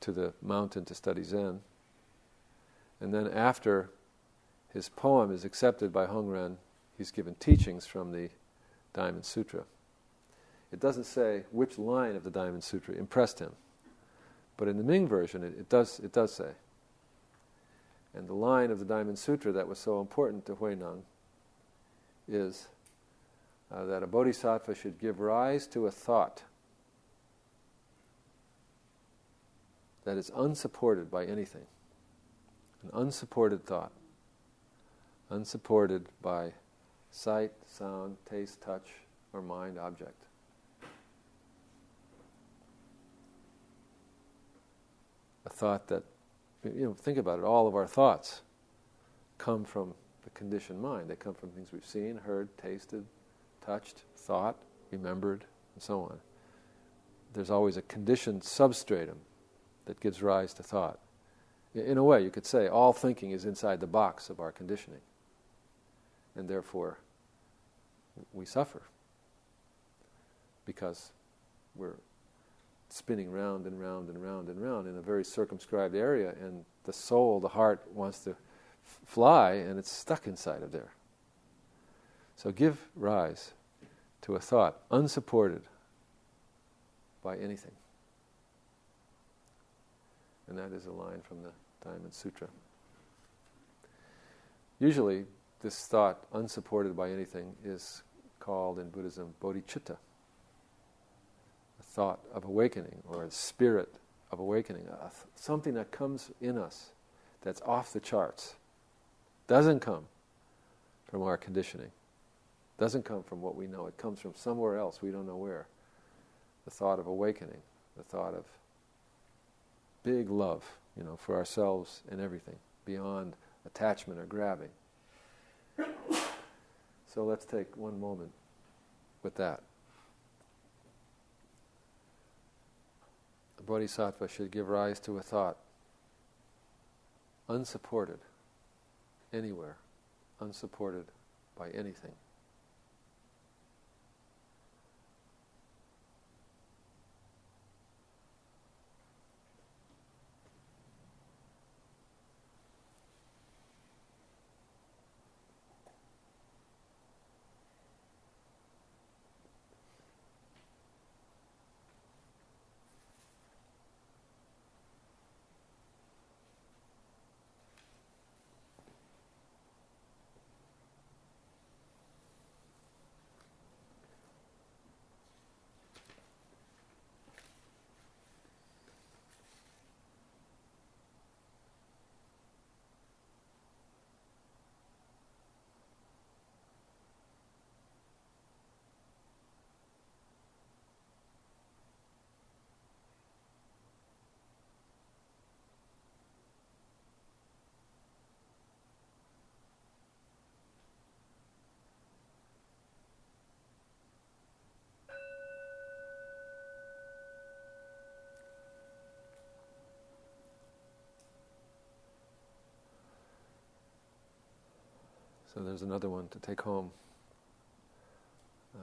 to the mountain to study Zen. And then after his poem is accepted by Hongren, he's given teachings from the Diamond Sutra. It doesn't say which line of the Diamond Sutra impressed him, but in the Ming version it does say. And the line of the Diamond Sutra that was so important to Huineng is that a bodhisattva should give rise to a thought that is unsupported by anything. An unsupported thought. Unsupported by sight, sound, taste, touch, or mind object. A thought that, think about it, all of our thoughts come from the conditioned mind. They come from things we've seen, heard, tasted, touched, thought, remembered, and so on. There's always a conditioned substratum that gives rise to thought. In a way, you could say all thinking is inside the box of our conditioning, and therefore we suffer because we're spinning round and round and round and round in a very circumscribed area, and the soul, the heart, wants to fly, and it's stuck inside of there. So give rise to a thought unsupported by anything. And that is a line from the Diamond Sutra. Usually, this thought, unsupported by anything, is called in Buddhism bodhicitta, a thought of awakening, or a spirit of awakening, something that comes in us that's off the charts. Doesn't come from our conditioning. Doesn't come from what we know. It comes from somewhere else, we don't know where. The thought of awakening, the thought of big love, for ourselves and everything, beyond attachment or grabbing. So let's take one moment with that. A bodhisattva should give rise to a thought unsupported anywhere, unsupported by anything. So there's another one to take home, to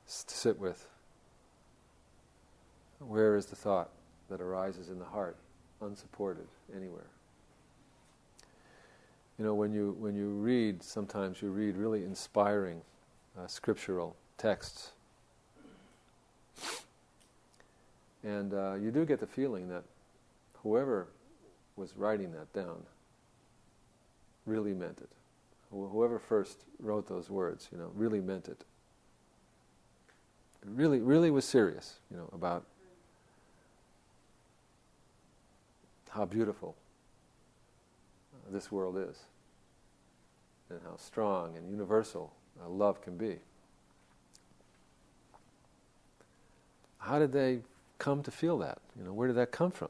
sit with. Where is the thought that arises in the heart, unsupported anywhere? When you read, sometimes you read really inspiring scriptural texts, and you do get the feeling that whoever was writing that down really meant it. Whoever first wrote those words, really meant it. Really, really was serious, about how beautiful this world is, and how strong and universal love can be. How did they come to feel that? Where did that come from?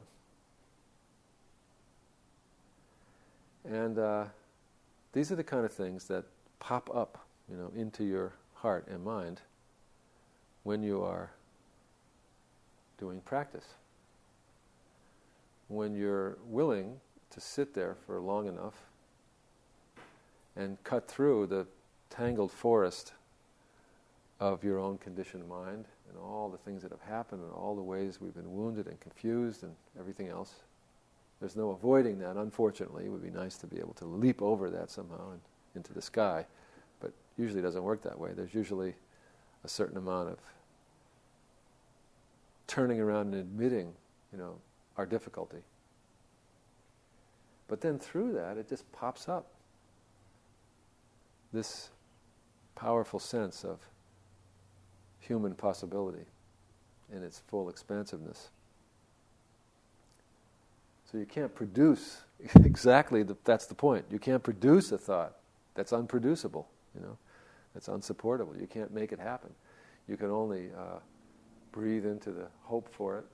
And these are the kind of things that pop up, into your heart and mind when you are doing practice. When you're willing to sit there for long enough and cut through the tangled forest of your own conditioned mind and all the things that have happened and all the ways we've been wounded and confused and everything else. There's no avoiding that, unfortunately. It would be nice to be able to leap over that somehow and into the sky, but usually it doesn't work that way. There's usually a certain amount of turning around and admitting, our difficulty. But then through that, it just pops up. This powerful sense of human possibility in its full expansiveness. So you can't produce exactly, that's the point. You can't produce a thought that's unproducible, that's unsupportable. You can't make it happen. You can only breathe into the hope for it,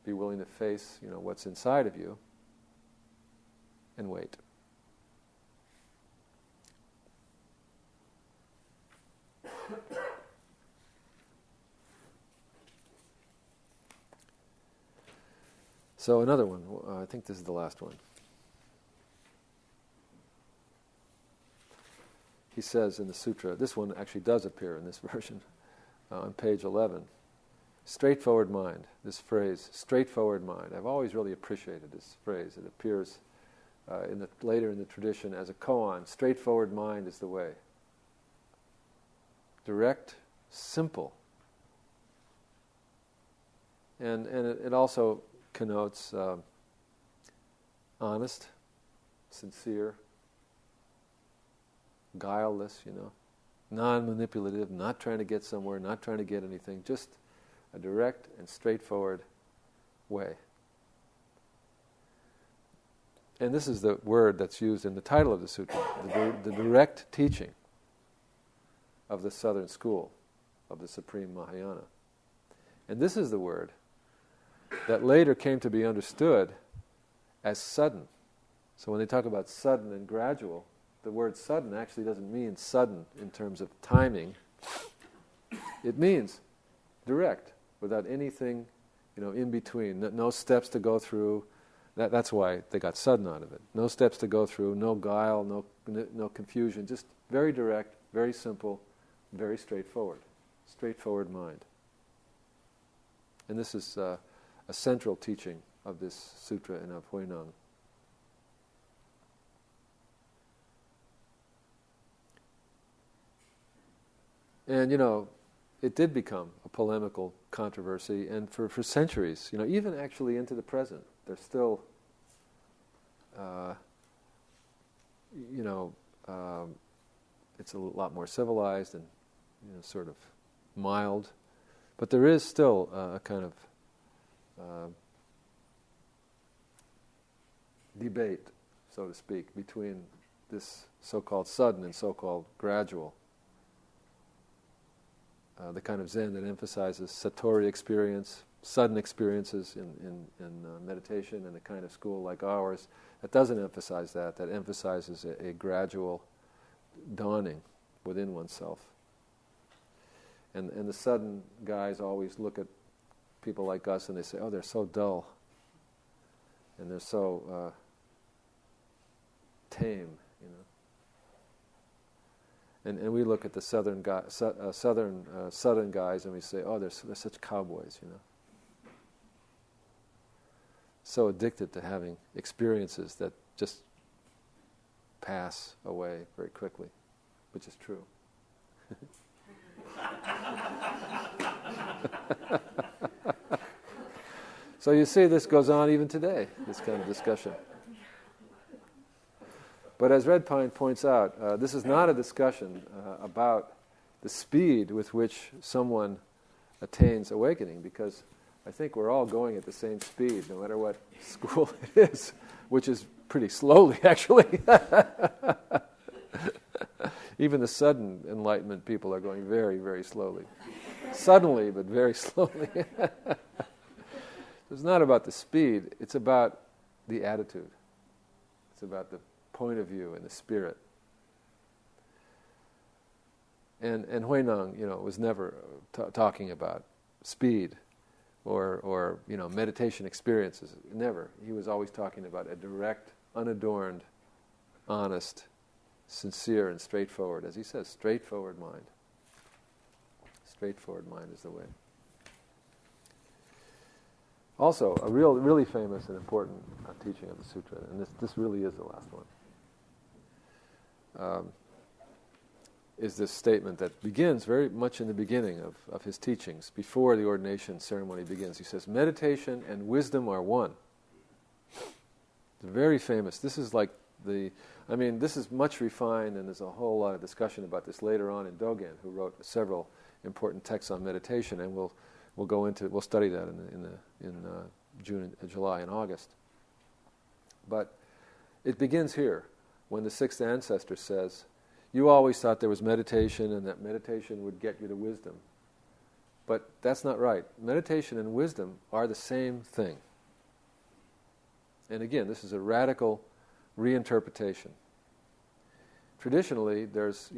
be willing to face, what's inside of you, and wait. So another one, I think this is the last one. He says in the sutra, this one actually does appear in this version, on page 11, straightforward mind, this phrase, straightforward mind. I've always really appreciated this phrase. It appears later in the tradition as a koan. Straightforward mind is the way. Direct, simple. And it also connotes honest, sincere, guileless, non-manipulative, not trying to get somewhere, not trying to get anything, just a direct and straightforward way. And this is the word that's used in the title of the sutra, the direct teaching of the southern school of the Supreme Mahayana. And this is the word that later came to be understood as sudden. So when they talk about sudden and gradual, the word sudden actually doesn't mean sudden in terms of timing. It means direct, without anything, in between. No steps to go through. That's why they got sudden out of it. No steps to go through, no guile, no confusion. Just very direct, very simple, very straightforward. Straightforward mind. And this is a central teaching of this sutra and of Huineng. And, it did become a polemical controversy, and for centuries, even actually into the present, there's still, it's a lot more civilized and, sort of mild, but there is still a kind of debate, so to speak, between this so-called sudden and so-called gradual. The kind of Zen that emphasizes satori experience, sudden experiences in meditation, and the kind of school like ours that doesn't emphasize that emphasizes a gradual dawning within oneself. And the sudden guys always look at people like us and they say, oh, they're so dull, and they're so tame, And we look at the southern guys and we say, oh, they're such cowboys, So addicted to having experiences that just pass away very quickly, which is true. So you see, this goes on even today, this kind of discussion. But as Red Pine points out, this is not a discussion about the speed with which someone attains awakening, because I think we're all going at the same speed, no matter what school it is, which is pretty slowly, actually. Even the sudden enlightenment people are going very, very slowly. Suddenly, but very slowly. It's not about the speed, it's about the attitude. It's about the point of view and the spirit. And Huineng, was never talking about speed or meditation experiences. Never. He was always talking about a direct, unadorned, honest, sincere, and straightforward, as he says, straightforward mind. Straightforward mind is the way. Also, a really famous and important teaching of the sutra, and this really is the last one, is this statement that begins very much in the beginning of his teachings, before the ordination ceremony begins. He says, meditation and wisdom are one. It's very famous. This is like this is much refined, and there's a whole lot of discussion about this later on in Dogen, who wrote several important texts on meditation, and we'll study that in June, July, and August. But it begins here, when the sixth ancestor says, you always thought there was meditation and that meditation would get you to wisdom. But that's not right. Meditation and wisdom are the same thing. And again, this is a radical reinterpretation. Traditionally, there's,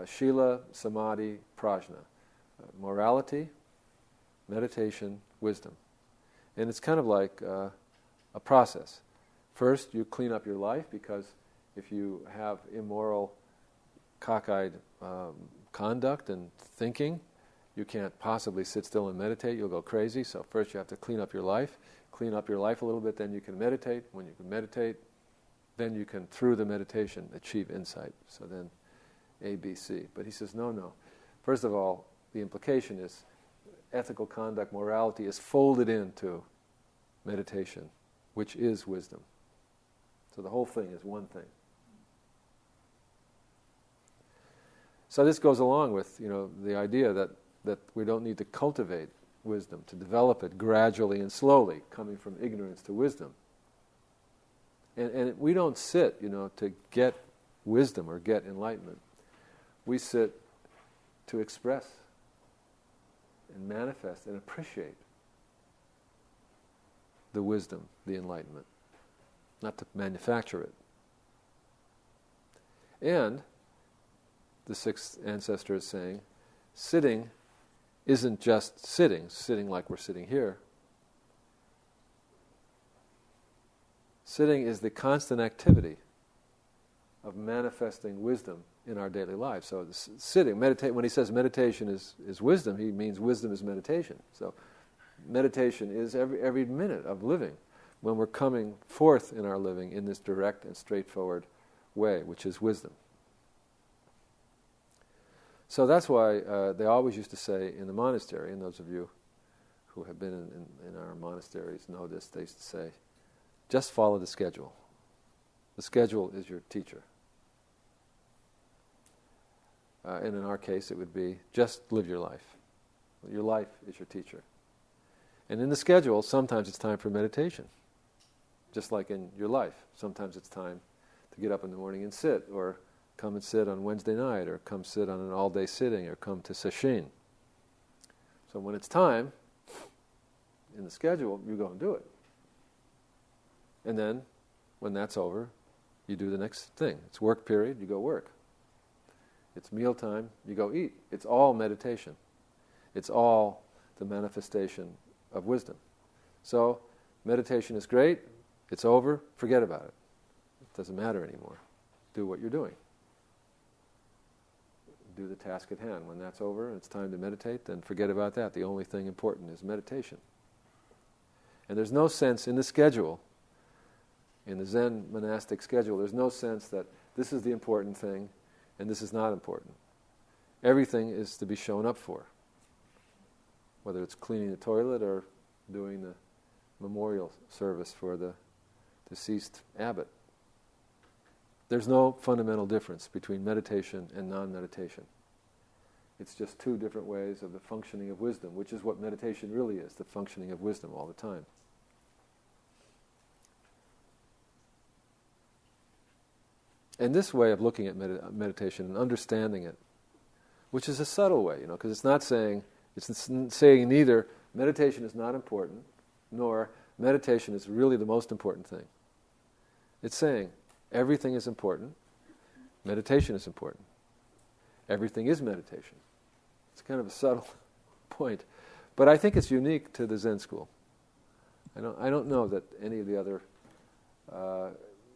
Shila, Samadhi, Prajna. Morality, meditation, wisdom. And it's kind of like a process. First, you clean up your life, because if you have immoral, cockeyed conduct and thinking, you can't possibly sit still and meditate. You'll go crazy. So first you have to clean up your life. Clean up your life a little bit, then you can meditate. When you can meditate, then you can, through the meditation, achieve insight. So then A, B, C. But he says, no. First of all, the implication is ethical conduct, morality is folded into meditation, which is wisdom. So the whole thing is one thing. So this goes along with, the idea that we don't need to cultivate wisdom, to develop it gradually and slowly, coming from ignorance to wisdom. And we don't sit, to get wisdom or get enlightenment. We sit to express and manifest and appreciate the wisdom, the enlightenment, not to manufacture it. And the sixth ancestor is saying, sitting isn't just sitting like we're sitting here. Sitting is the constant activity of manifesting wisdom in our daily lives. So sitting, when he says meditation is wisdom, he means wisdom is meditation. So meditation is every minute of living, when we're coming forth in our living in this direct and straightforward way, which is wisdom. So that's why they always used to say in the monastery, and those of you who have been in our monasteries know this, they used to say, just follow the schedule. The schedule is your teacher. And in our case, it would be just live your life. Your life is your teacher. And in the schedule, sometimes it's time for meditation. Just like in your life. Sometimes it's time to get up in the morning and sit, or come and sit on Wednesday night, or come sit on an all-day sitting, or come to sesshin. So when it's time, in the schedule, you go and do it. And then, when that's over, you do the next thing. It's work period, you go work. It's mealtime, you go eat. It's all meditation. It's all the manifestation of wisdom. So, meditation is great, it's over, forget about it. It doesn't matter anymore. Do what you're doing. Do the task at hand. When that's over and it's time to meditate, then forget about that. The only thing important is meditation. And there's no sense in the schedule, in the Zen monastic schedule, there's no sense that this is the important thing and this is not important. Everything is to be shown up for, whether it's cleaning the toilet or doing the memorial service for the deceased abbot. There's no fundamental difference between meditation and non-meditation. It's just two different ways of the functioning of wisdom, which is what meditation really is, the functioning of wisdom all the time. And this way of looking at meditation and understanding it, which is a subtle way, because it's not saying, it's saying neither meditation is not important, nor meditation is really the most important thing. It's saying everything is important, meditation is important. everything is meditation. It's kind of a subtle point. But I think it's unique to the Zen school. I don't know that any of the other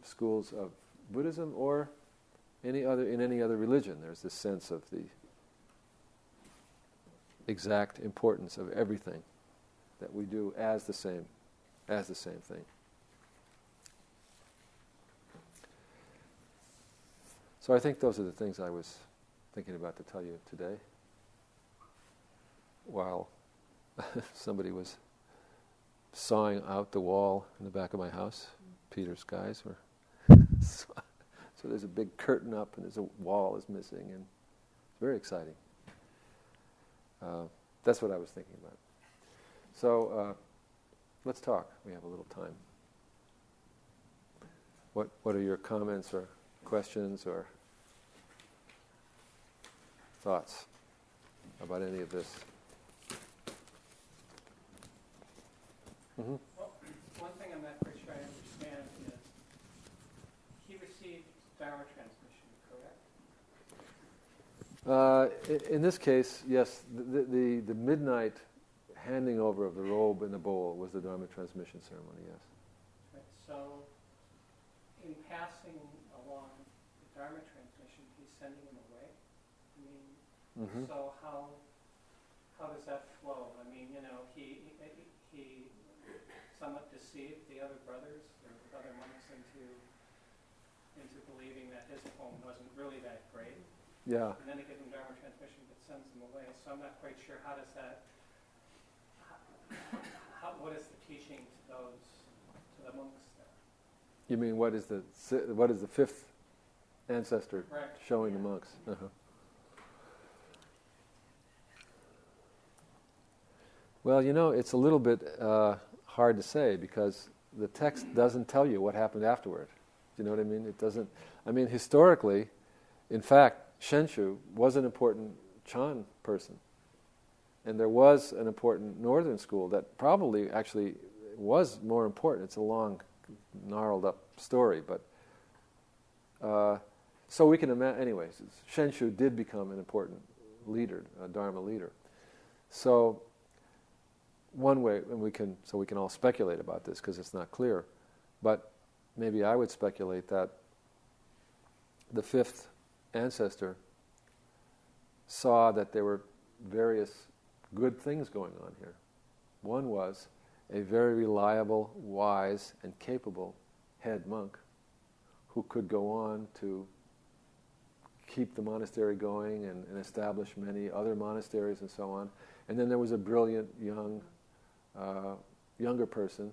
schools of Buddhism or in any other religion there's this sense of the exact importance of everything that we do as the same thing. So I think those are the things I was thinking about to tell you today, while somebody was sawing out the wall in the back of my house. Peter's guys were so there's a big curtain up and there's a wall is missing, and it's very exciting. That's what I was thinking about. So let's talk. We have a little time. What are your comments or questions or thoughts about any of this? Mm-hmm. Well, one thing I'm not quite sure I understand is he received Dharma transmission, correct? In this case, yes, the midnight handing over of the robe and the bowl was the Dharma transmission ceremony, yes. Right. So, in passing along the Dharma transmission, he's sending him away? I mean, So how does that flow? I mean, he somewhat deceived the other brothers or the other monks into believing that his poem wasn't really that great. Yeah. And then they give him Dharma transmission but sends him away. So I'm not quite sure how does that, what is the teaching to the monks there? You mean what is the fifth ancestor showing the monks? Uh-huh. Well, it's a little bit hard to say because the text doesn't tell you what happened afterward. Do you know what I mean? It doesn't. I mean, historically, in fact, Shenshu was an important Chan person. And there was an important northern school that probably actually was more important. It's a long, gnarled up story, but so we can imagine. Anyways, Shenshu did become an important leader, a Dharma leader. So one way, and we can all speculate about this because it's not clear, but maybe I would speculate that the fifth ancestor saw that there were various good things going on here. One was a very reliable, wise, and capable head monk who could go on to keep the monastery going and establish many other monasteries and so on. And then there was a brilliant younger person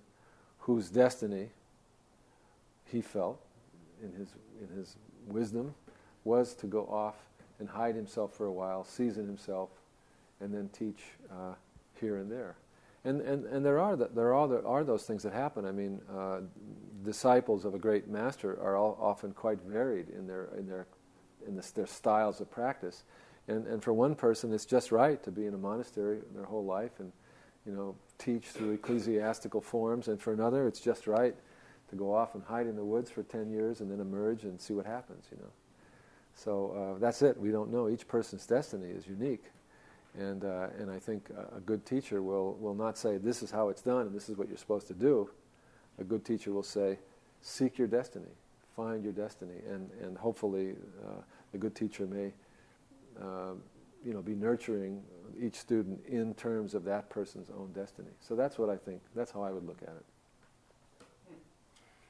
whose destiny he felt in his wisdom was to go off and hide himself for a while, season himself, and then teach here and there. And there are those things that happen. I mean, disciples of a great master are often quite varied in their styles of practice. And for one person, it's just right to be in a monastery their whole life and teach through ecclesiastical forms. And for another, it's just right to go off and hide in the woods for 10 years and then emerge and see what happens. So that's it. We don't know. Each person's destiny is unique. And I think a good teacher will not say, this is how it's done and this is what you're supposed to do. A good teacher will say, seek your destiny, find your destiny. And hopefully a good teacher may be nurturing each student in terms of that person's own destiny. So that's what I think. That's how I would look at it.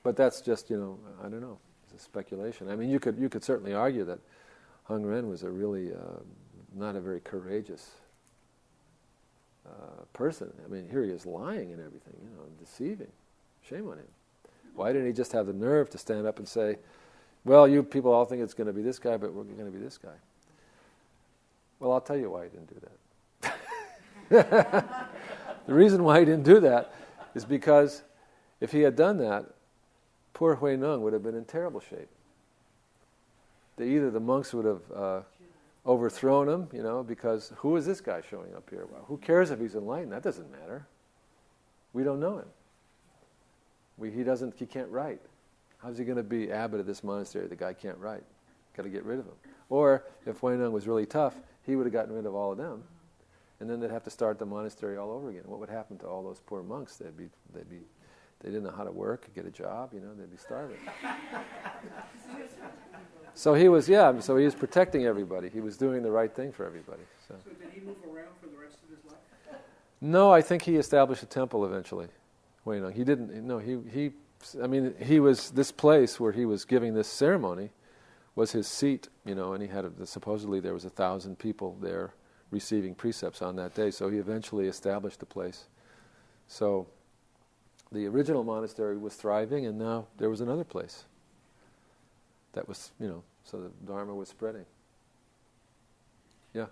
But that's just, I don't know. It's a speculation. I mean, you could certainly argue that Hung Ren was a really not a very courageous person. I mean, here he is lying and everything, deceiving. Shame on him. Why didn't he just have the nerve to stand up and say, well, you people all think it's going to be this guy, but we're going to be this guy? Well, I'll tell you why he didn't do that. The reason why he didn't do that is because if he had done that, poor Hui Neng would have been in terrible shape. Either the monks would have overthrown him, because who is this guy showing up here? Well, who cares if he's enlightened? That doesn't matter. We don't know him. He can't write. How's he going to be abbot of this monastery? The guy can't write. got to get rid of them. Or if Huineng was really tough, he would have gotten rid of all of them, and then they'd have to start the monastery all over again. What would happen to all those poor monks? They didn't know how to work, get a job, they'd be starving. So he was protecting everybody. He was doing the right thing for everybody. So did he move around for the rest of his life? no, I think he established a temple eventually. Huineng. He didn't. No, he was this place where he was giving this ceremony was his seat, and he had supposedly there was 1,000 people there receiving precepts on that day. So he eventually established the place. So the original monastery was thriving, and now there was another place that was, so the Dharma was spreading. Yeah.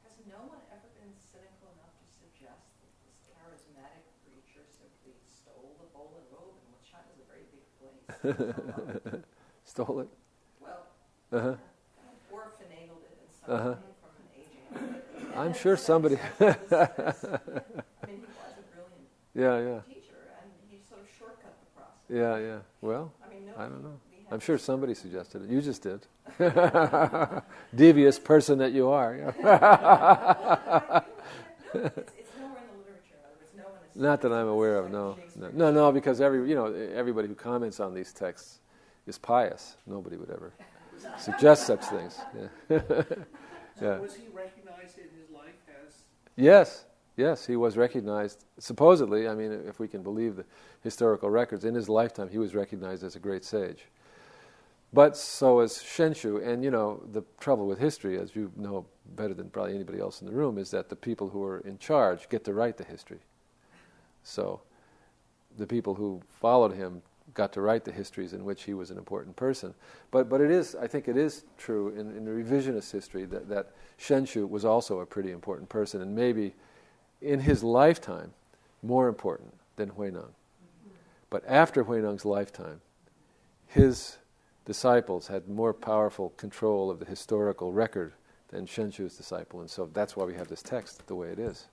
Has no one ever been cynical enough to suggest that this charismatic preacher simply stole the bowl and robe, and China's a very big place? Stole it? Well, or finagled it in some way from an aging. I'm sure somebody. I mean, he was a brilliant teacher, and he sort of shortcut the process. Yeah. Well, I don't know. I'm sure this- somebody suggested it. You just did. Devious person that you are. It's nowhere in the literature. In other words, no one has Not that I'm aware of. No, because everybody who comments on these texts is pious. Nobody would ever suggest such things. Yeah. So was he recognized in his life as... Yes, he was recognized. Supposedly, if we can believe the historical records, in his lifetime he was recognized as a great sage. But so is Shenshu, and the trouble with history, as you know better than probably anybody else in the room, is that the people who are in charge get to write the history. So the people who followed him got to write the histories in which he was an important person. But I think it is true in the revisionist history that Shenshu was also a pretty important person, and maybe in his lifetime more important than Huineng. But after Huineng's lifetime, his disciples had more powerful control of the historical record than Shenshu's disciple, and so that's why we have this text the way it is.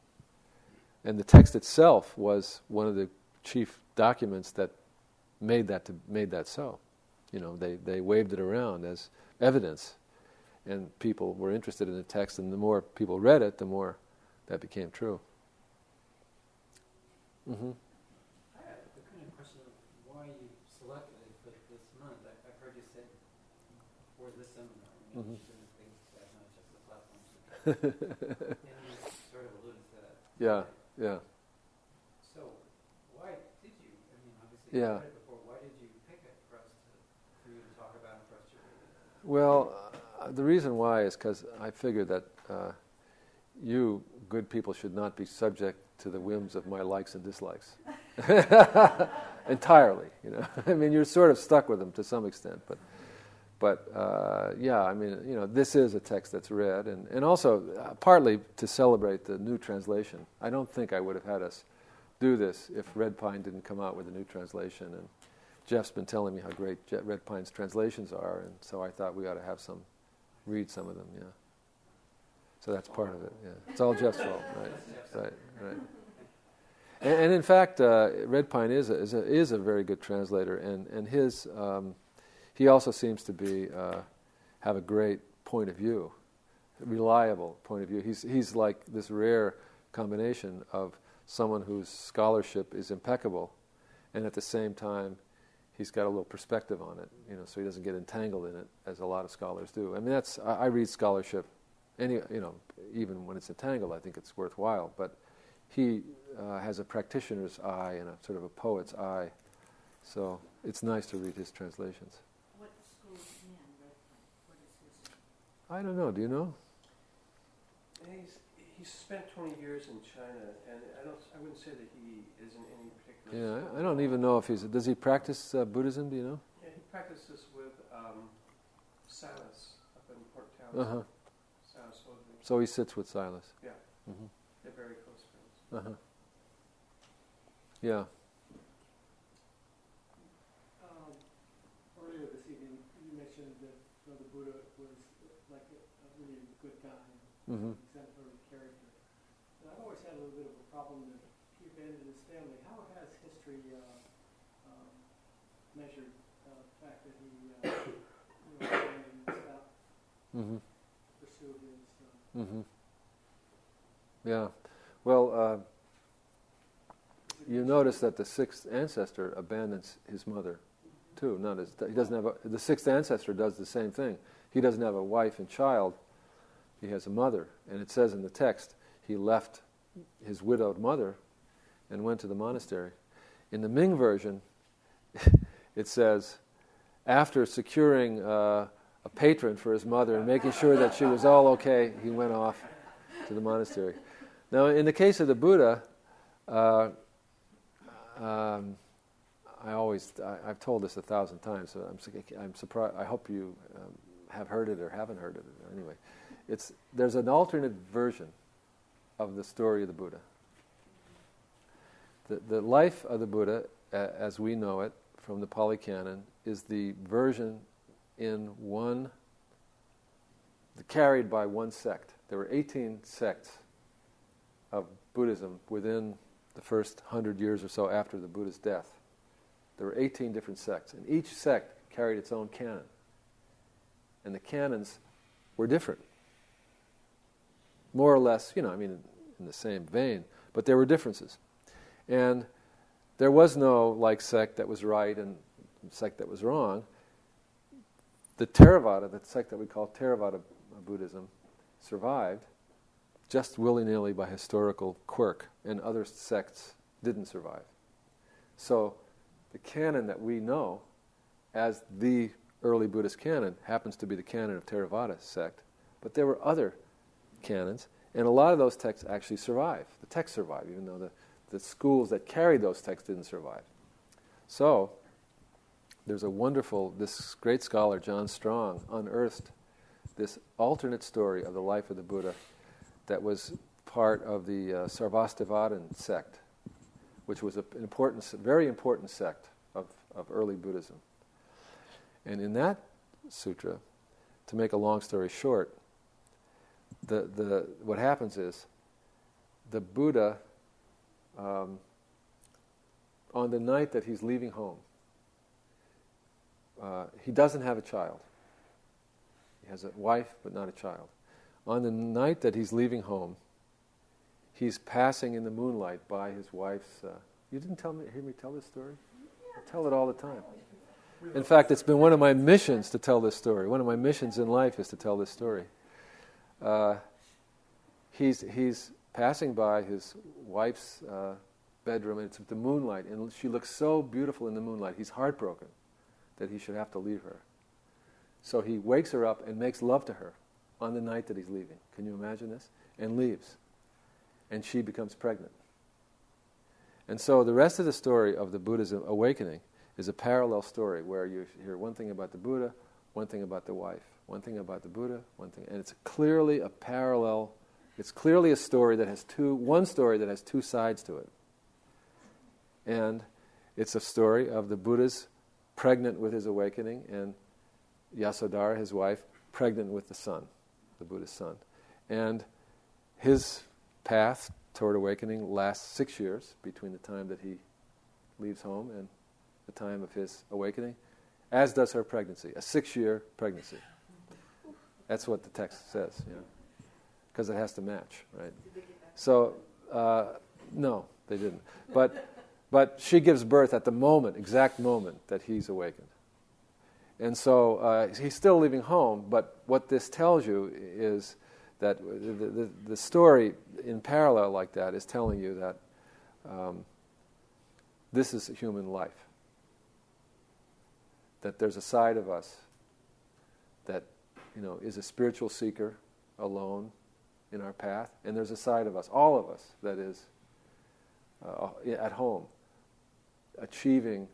And the text itself was one of the chief documents that made that so. They waved it around as evidence, and people were interested in the text, and the more people read it, the more that became true. Mm-hmm. I have a kind of question of why you selected it for this month. I've heard you say for this seminar, you should have things that not just the platform. And you sort of alluded to that. Yeah. So why did you? Obviously you read it before. Why did you pick it for you to talk about and for us to read? Well, the reason why is because I figured that you good people should not be subject to the whims of my likes and dislikes entirely. You're sort of stuck with them to some extent, but this is a text that's read, and also partly to celebrate the new translation. I don't think I would have had us do this if Red Pine didn't come out with a new translation, and Jeff's been telling me how great Red Pine's translations are, and so I thought we ought to read some of them. Yeah. So that's part of it. Yeah, it's all Jeff's fault. Right. And in fact, Red Pine is a very good translator, and his he also seems to have a great point of view, reliable point of view. He's like this rare combination of someone whose scholarship is impeccable, and at the same time, he's got a little perspective on it. So he doesn't get entangled in it as a lot of scholars do. I read scholarship. Even when it's entangled, I think it's worthwhile. But he has a practitioner's eye and a sort of a poet's eye, so it's nice to read his translations. What school is he in, Red Pine? What is his? I don't know. Do you know? He's spent 20 years in China, and I wouldn't say that he is in any particular. Yeah, I don't even know if does he practice Buddhism? Do you know? Yeah, he practices with Silas up in Port Townsend. Silas Hoadley. So he sits with Silas. Yeah. Mm-hmm. They're very close friends. Yeah. Earlier this evening, you mentioned that the Buddha was like a really good guy, exemplary character. And I've always had a little bit of a problem that he abandoned his family. How has history measured the fact that he abandoned his Mm-hmm. pursue his. Mm-hmm. Yeah. Well, you notice that the sixth ancestor abandons his mother, too. He doesn't have the sixth ancestor does the same thing. He doesn't have a wife and child. He has a mother, and it says in the text he left his widowed mother and went to the monastery. In the Ming version, it says, after securing a patron for his mother and making sure that she was all okay, he went off to the monastery. Now, in the case of the Buddha, I've told this 1,000 times, so I'm surprised. I hope you have heard it or haven't heard it. Anyway, there's an alternate version of the story of the Buddha. The life of the Buddha, as we know it from the Pali Canon, is the version carried by one sect. There were 18 sects of Buddhism within the first 100 years or so after the Buddha's death. There were 18 different sects, and each sect carried its own canon. And the canons were different. More or less, in the same vein, but there were differences. And there was no, sect that was right and sect that was wrong. The Theravada, the sect that we call Theravada Buddhism, survived just willy-nilly by historical quirk, and other sects didn't survive. So the canon that we know as the early Buddhist canon happens to be the canon of Theravada sect, but there were other canons, and a lot of those texts actually survive. The texts survive, even though the schools that carried those texts didn't survive. So there's this great scholar, John Strong, unearthed this alternate story of the life of the Buddha that was part of the Sarvastivadin sect, which was very important sect of early Buddhism. And in that sutra, to make a long story short, what happens is the Buddha, on the night that he's leaving home, he doesn't have a child. He has a wife, but not a child. On the night that he's leaving home, he's passing in the moonlight by his wife's... you didn't hear me tell this story? I tell it all the time. In fact, it's been one of my missions to tell this story. One of my missions in life is to tell this story. He's passing by his wife's bedroom, and it's the moonlight, and she looks so beautiful in the moonlight. He's heartbroken that he should have to leave her. So he wakes her up and makes love to her on the night that he's leaving. Can you imagine this? And leaves. And she becomes pregnant. And so the rest of the story of the Buddha's awakening is a parallel story where you hear one thing about the Buddha, one thing about the wife, one thing about the Buddha, one thing, and it's clearly a parallel. It's clearly a story that has one story that has two sides to it. And it's a story of the Buddha's pregnant with his awakening, and Yasodhara, his wife, pregnant with the son, the Buddha's son. And his path toward awakening lasts 6 years between the time that he leaves home and the time of his awakening, as does her pregnancy, a 6-year pregnancy. That's what the text says, because it has to match, right? So, no, they didn't. But she gives birth at the exact moment that he's awakened. And so he's still leaving home, but what this tells you is that the story in parallel like that is telling you that this is a human life. That there's a side of us that is a spiritual seeker alone in our path, and there's a side of us, all of us, that is at home, achieving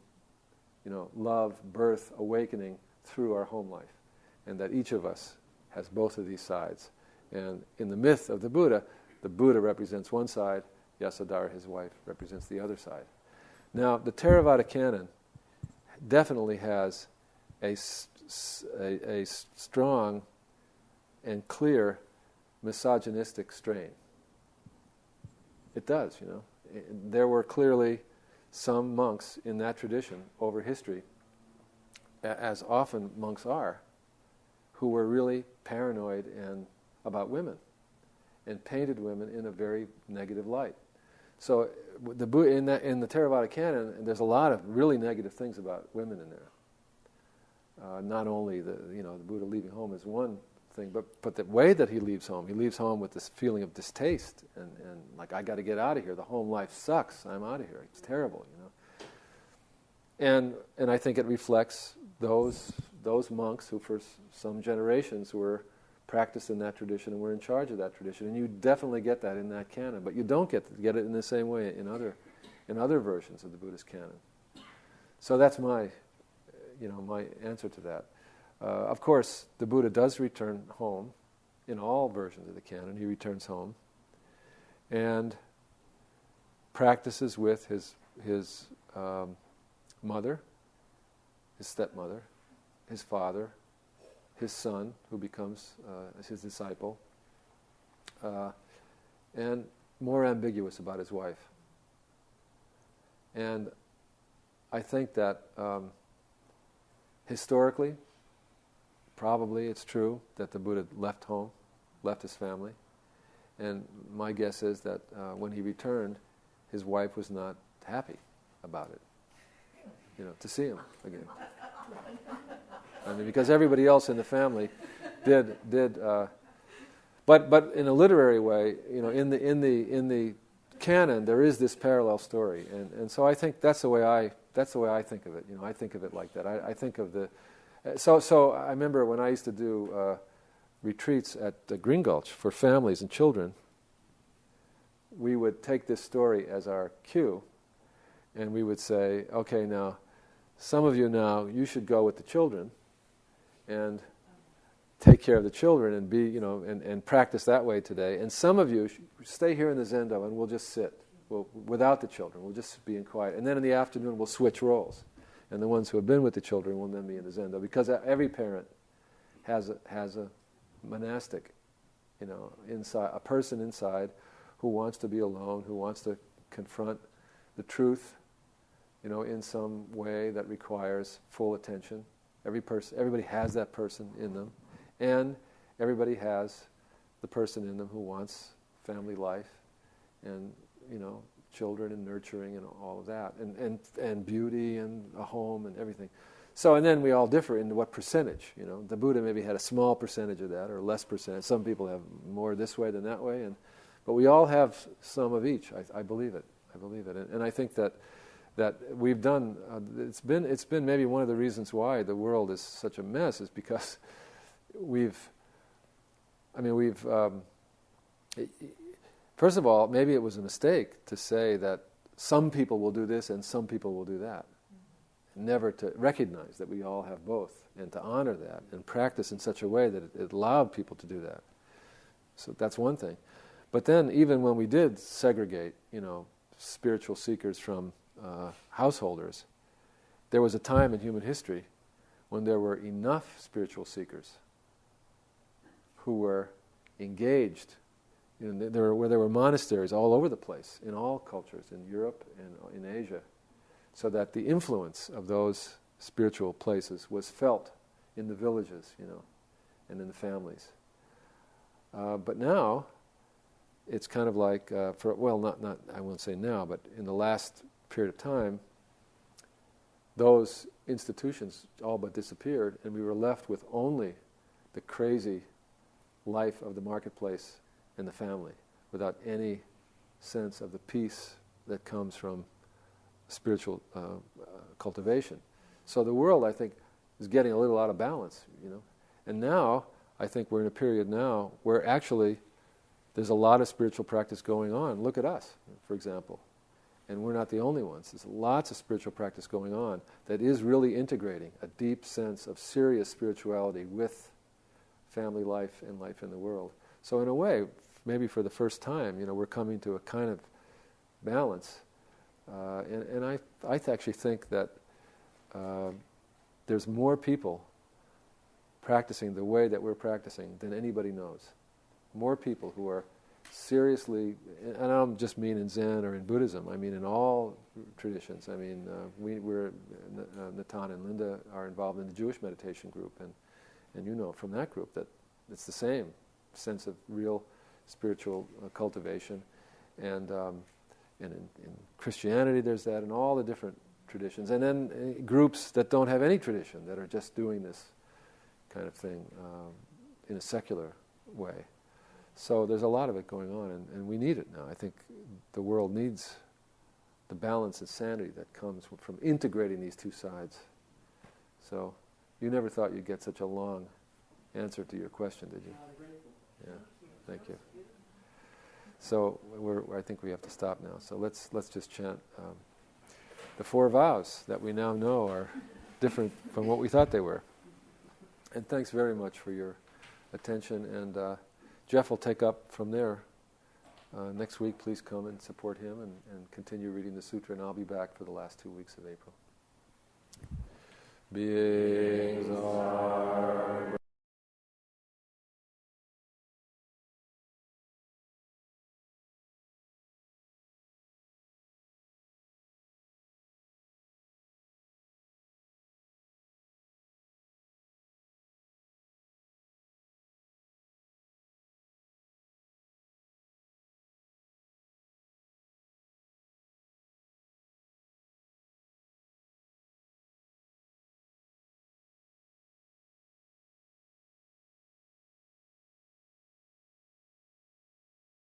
love, birth, awakening through our home life, and that each of us has both of these sides. And in the myth of the Buddha represents one side, Yasodhara, his wife, represents the other side. Now, the Theravada canon definitely has a strong and clear misogynistic strain. It does, There were clearly some monks in that tradition over history, as often monks are, who were really paranoid and about women and painted women in a very negative light. So the Buddha, in the Theravada canon, there's a lot of really negative things about women in there. Not only the Buddha leaving home is one thing, but the way that he leaves home with this feeling of distaste and like, I got to get out of here. The home life sucks. I'm out of here. It's terrible, And I think it reflects those monks who for some generations were practiced in that tradition and were in charge of that tradition. And you definitely get that in that canon, but you don't get it in the same way in other versions of the Buddhist canon. So that's my answer to that. Of course, the Buddha does return home in all versions of the canon. He returns home and practices with his mother, his stepmother, his father, his son, who becomes his disciple, and more ambiguous about his wife. And I think that historically, probably it's true that the Buddha left home, left his family, and my guess is that when he returned, his wife was not happy about it, to see him again. I mean, because everybody else in the family did, but in a literary way, in the canon there is this parallel story, and so I think that's the way I think of it. I think of it like that. I think of the so I remember when I used to do retreats at the Green Gulch for families and children, we would take this story as our cue, and we would say, okay, now some of you you should go with the children and take care of the children and be, and practice that way today. And some of you stay here in the zendo and we'll just sit without the children. We'll just be in quiet. And then in the afternoon we'll switch roles. And the ones who have been with the children will then be in the zendo. Because every parent has a monastic, inside, a person inside who wants to be alone, who wants to confront the truth, in some way that requires full attention. Everybody has that person in them, and everybody has the person in them who wants family life, and children and nurturing and all of that, and beauty and a home and everything. So, and then we all differ in what percentage. The Buddha maybe had a small percentage of that or less percentage. Some people have more this way than that way, but we all have some of each. I believe it. And I think that we've done, it's been maybe one of the reasons why the world is such a mess is because first of all, maybe it was a mistake to say that some people will do this and some people will do that. Never to recognize that we all have both and to honor that and practice in such a way that it allowed people to do that. So that's one thing. But then even when we did segregate, spiritual seekers from householders, there was a time in human history when there were enough spiritual seekers who were engaged. There were monasteries all over the place, in all cultures, in Europe and in Asia, so that the influence of those spiritual places was felt in the villages, and in the families. But now, it's kind of like, I won't say now, but in the last period of time, those institutions all but disappeared, and we were left with only the crazy life of the marketplace and the family, without any sense of the peace that comes from spiritual cultivation. So the world, I think, is getting a little out of balance, And now, I think we're in a period now where actually there's a lot of spiritual practice going on. Look at us, for example. And we're not the only ones. There's lots of spiritual practice going on that is really integrating a deep sense of serious spirituality with family life and life in the world. So in a way, maybe for the first time, we're coming to a kind of balance. And I actually think that there's more people practicing the way that we're practicing than anybody knows. More people who are seriously, and I don't just mean in Zen or in Buddhism, I mean in all traditions. I mean, we're Natan and Linda are involved in the Jewish meditation group, and you know from that group that it's the same sense of real spiritual cultivation, and in Christianity there's that, in all the different traditions, and then groups that don't have any tradition, that are just doing this kind of thing in a secular way. So there's a lot of it going on, and we need it now. I think the world needs the balance and sanity that comes from integrating these two sides. So you never thought you'd get such a long answer to your question, did you? Yeah, thank you. So I think we have to stop now. So let's just chant. The 4 vows that we now know are different from what we thought they were. And thanks very much for your attention. And Jeff will take up from there. Next week, please come and support him and continue reading the sutra. And I'll be back for the last 2 weeks of April. Beings are